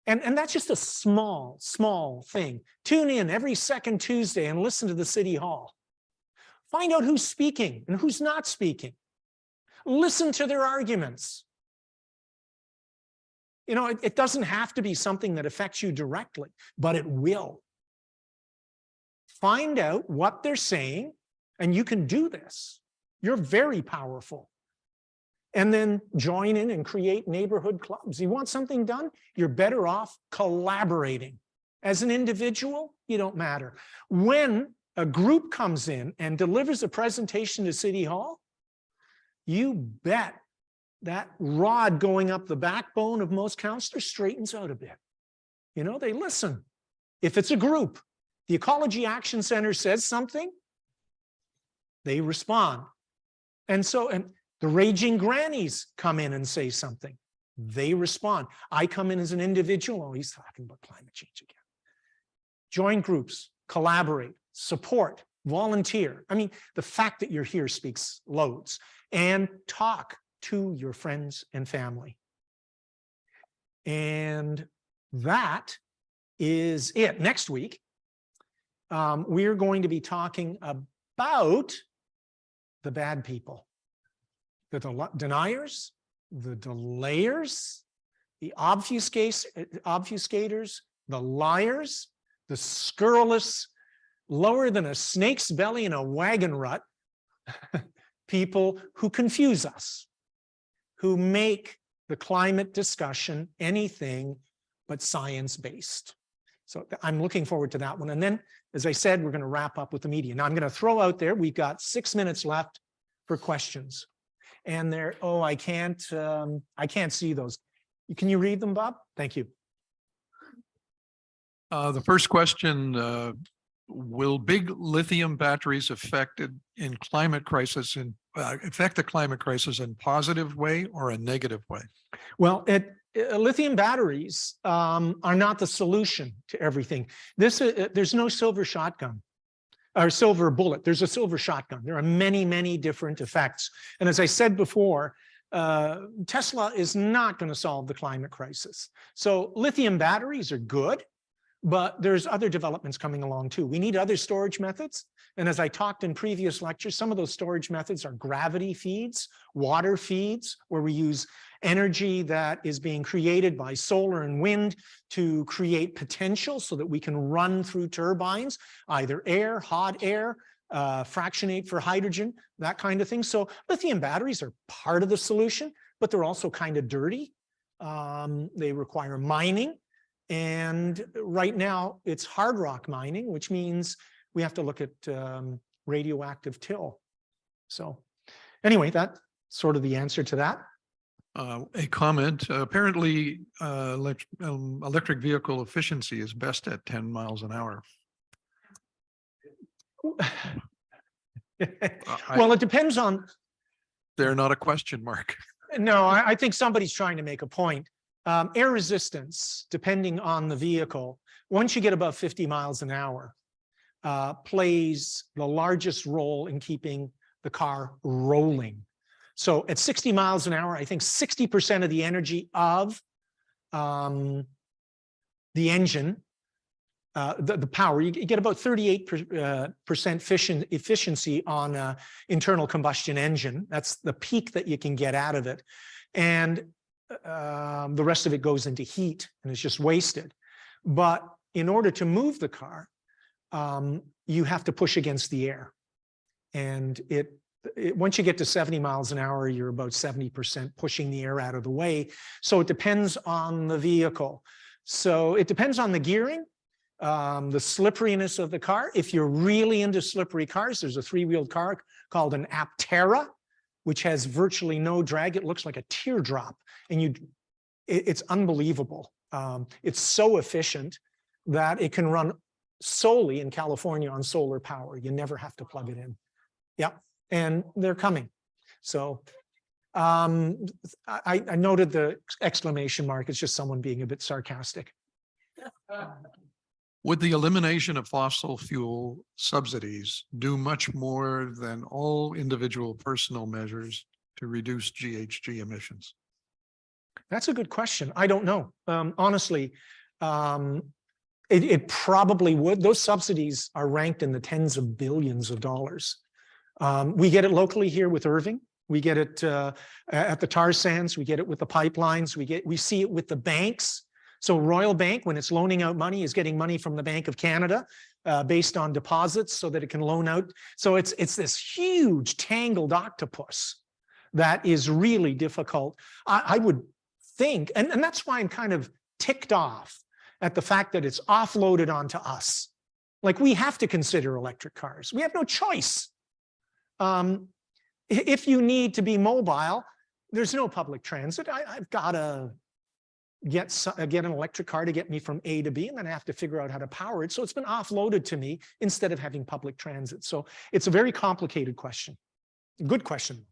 And that's just a small thing. Tune in every second Tuesday and listen to the City Hall. Find out who's speaking and who's not speaking. Listen to their arguments. You know, it doesn't have to be something that affects you directly, but it will. Find out what they're saying, and you can do this. You're very powerful. And then join in and create neighborhood clubs. You want something done? You're better off collaborating. As an individual, you don't matter. When a group comes in and delivers a presentation to City Hall, you bet that rod going up the backbone of most councillors straightens out a bit. You know, they listen. If it's a group, the Ecology Action Center says something, they respond. And the Raging Grannies come in and say something. They respond. I come in as an individual. Oh, he's talking about climate change again. Join groups, collaborate, support, volunteer. I mean, the fact that you're here speaks loads. And talk to your friends and family. And that is it. Next week, we're going to be talking about the bad people. The deniers, the delayers, the obfuscators, the liars, the scurrilous, lower than a snake's belly in a wagon rut, people who confuse us, who make the climate discussion anything but science-based. So I'm looking forward to that one. And then, as I said, we're going to wrap up with the media. Now I'm going to throw out there, we've got 6 minutes left for questions. And I can't see those. Can you read them, Bob? Thank you. The first question, will big lithium batteries affect the climate crisis in a positive way or a negative way? Well, Lithium batteries are not the solution to everything. There's no silver shotgun. Or silver bullet. There's a silver shotgun. There are many, many different effects. And as I said before, Tesla is not going to solve the climate crisis. So lithium batteries are good, but there's other developments coming along too. We need other storage methods. And as I talked in previous lectures, some of those storage methods are gravity feeds, water feeds, where we use energy that is being created by solar and wind to create potential so that we can run through turbines, either air, hot air, fractionate for hydrogen, that kind of thing. So lithium batteries are part of the solution, but they're also kind of dirty. They require mining. And right now it's hard rock mining, which means we have to look at radioactive till. So anyway, that's sort of the answer to that. A comment, apparently electric vehicle efficiency is best at 10 miles an hour. Well, it depends on. They're not a question mark. No, I think somebody's trying to make a point. Air resistance, depending on the vehicle, once you get above 50 miles an hour, plays the largest role in keeping the car rolling. So at 60 miles an hour, I think 60% of the energy of the engine, the power, you get about 38% efficiency on internal combustion engine. That's the peak that you can get out of it. And the rest of it goes into heat and it's just wasted. But in order to move the car, you have to push against the air. And once you get to 70 miles an hour, you're about 70% pushing the air out of the way. So it depends on the vehicle. So it depends on the gearing, the slipperiness of the car. If you're really into slippery cars, there's a 3-wheeled car called an Aptera, which has virtually no drag. It looks like a teardrop, and it's unbelievable. It's so efficient that it can run solely in California on solar power. You never have to plug it in. Yeah. And they're coming. So I noted the exclamation mark. It's just someone being a bit sarcastic. Would the elimination of fossil fuel subsidies do much more than all individual personal measures to reduce GHG emissions? That's a good question. I don't know. Honestly, it probably would. Those subsidies are ranked in the tens of billions of dollars. We get it locally here with Irving. We get it at the tar sands. We get it with the pipelines. We see it with the banks. So Royal Bank, when it's loaning out money, is getting money from the Bank of Canada based on deposits so that it can loan out. So it's this huge tangled octopus that is really difficult. I would think, and that's why I'm kind of ticked off at the fact that it's offloaded onto us. Like, we have to consider electric cars. We have no choice. If you need to be mobile, there's no public transit. I've got to get an electric car to get me from A to B, and then I have to figure out how to power it. So it's been offloaded to me instead of having public transit. So it's a very complicated question. Good question.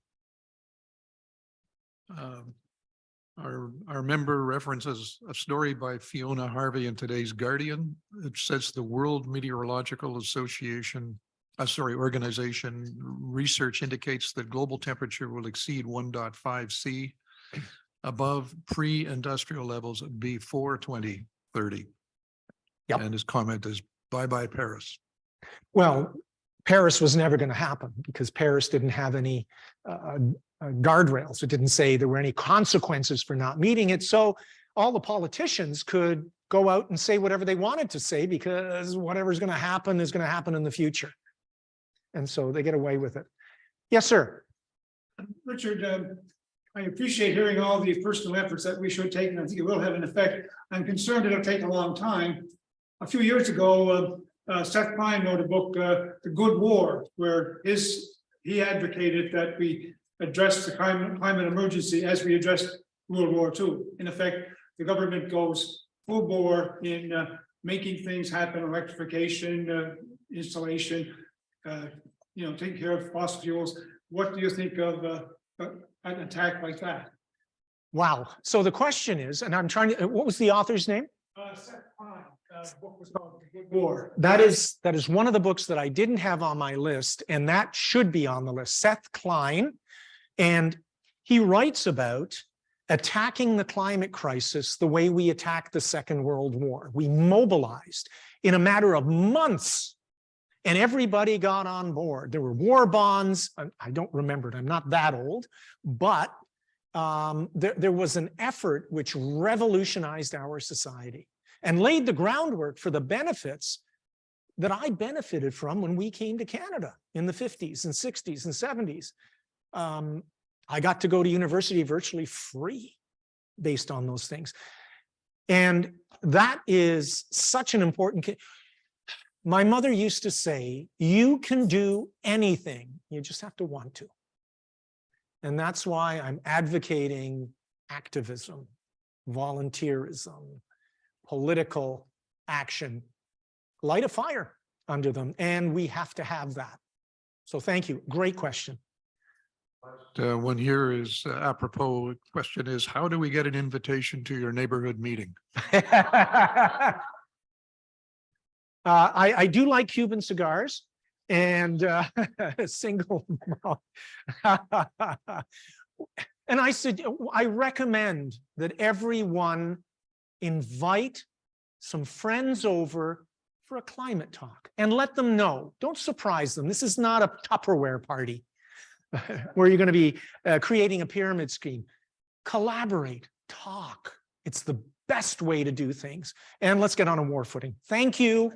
Our member references a story by Fiona Harvey in today's Guardian. It says the World Meteorological Organization research indicates that global temperature will exceed 1.5 C above pre-industrial levels before 2030. Yep. And his comment is, bye-bye Paris. Well, Paris was never going to happen because Paris didn't have any guardrails. It didn't say there were any consequences for not meeting it. So all the politicians could go out and say whatever they wanted to say because whatever's going to happen is going to happen in the future. And so they get away with it. Yes, sir. Richard, I appreciate hearing all the personal efforts that we should take, and I think it will have an effect. I'm concerned it'll take a long time. A few years ago, Seth Klein wrote a book, The Good War, where he advocated that we address the climate emergency as we addressed World War II. In effect, the government goes full bore in making things happen, electrification, installation, taking care of fossil fuels. What do you think of an attack like that? Wow. So the question is, and I'm trying to, what was the author's name? Seth Klein. The book was called The Good War. That is one of the books that I didn't have on my list, and that should be on the list. Seth Klein, and he writes about attacking the climate crisis the way we attacked the Second World War. We mobilized in a matter of months, and everybody got on board. There were war bonds. I don't remember it. I'm not that old, but there was an effort which revolutionized our society and laid the groundwork for the benefits that I benefited from when we came to Canada in the 50s and 60s and 70s. I got to go to university virtually free based on those things. And that is such an important. My mother used to say, you can do anything, you just have to want to. And that's why I'm advocating activism, volunteerism, political action. Light a fire under them, and we have to have that. So thank you. Great question. One here is apropos. Question is, how do we get an invitation to your neighborhood meeting? I do like Cuban cigars and single malt. And I recommend that everyone invite some friends over for a climate talk and let them know. Don't surprise them. This is not a Tupperware party where you're going to be creating a pyramid scheme. Collaborate, talk. It's the best way to do things. And let's get on a war footing. Thank you.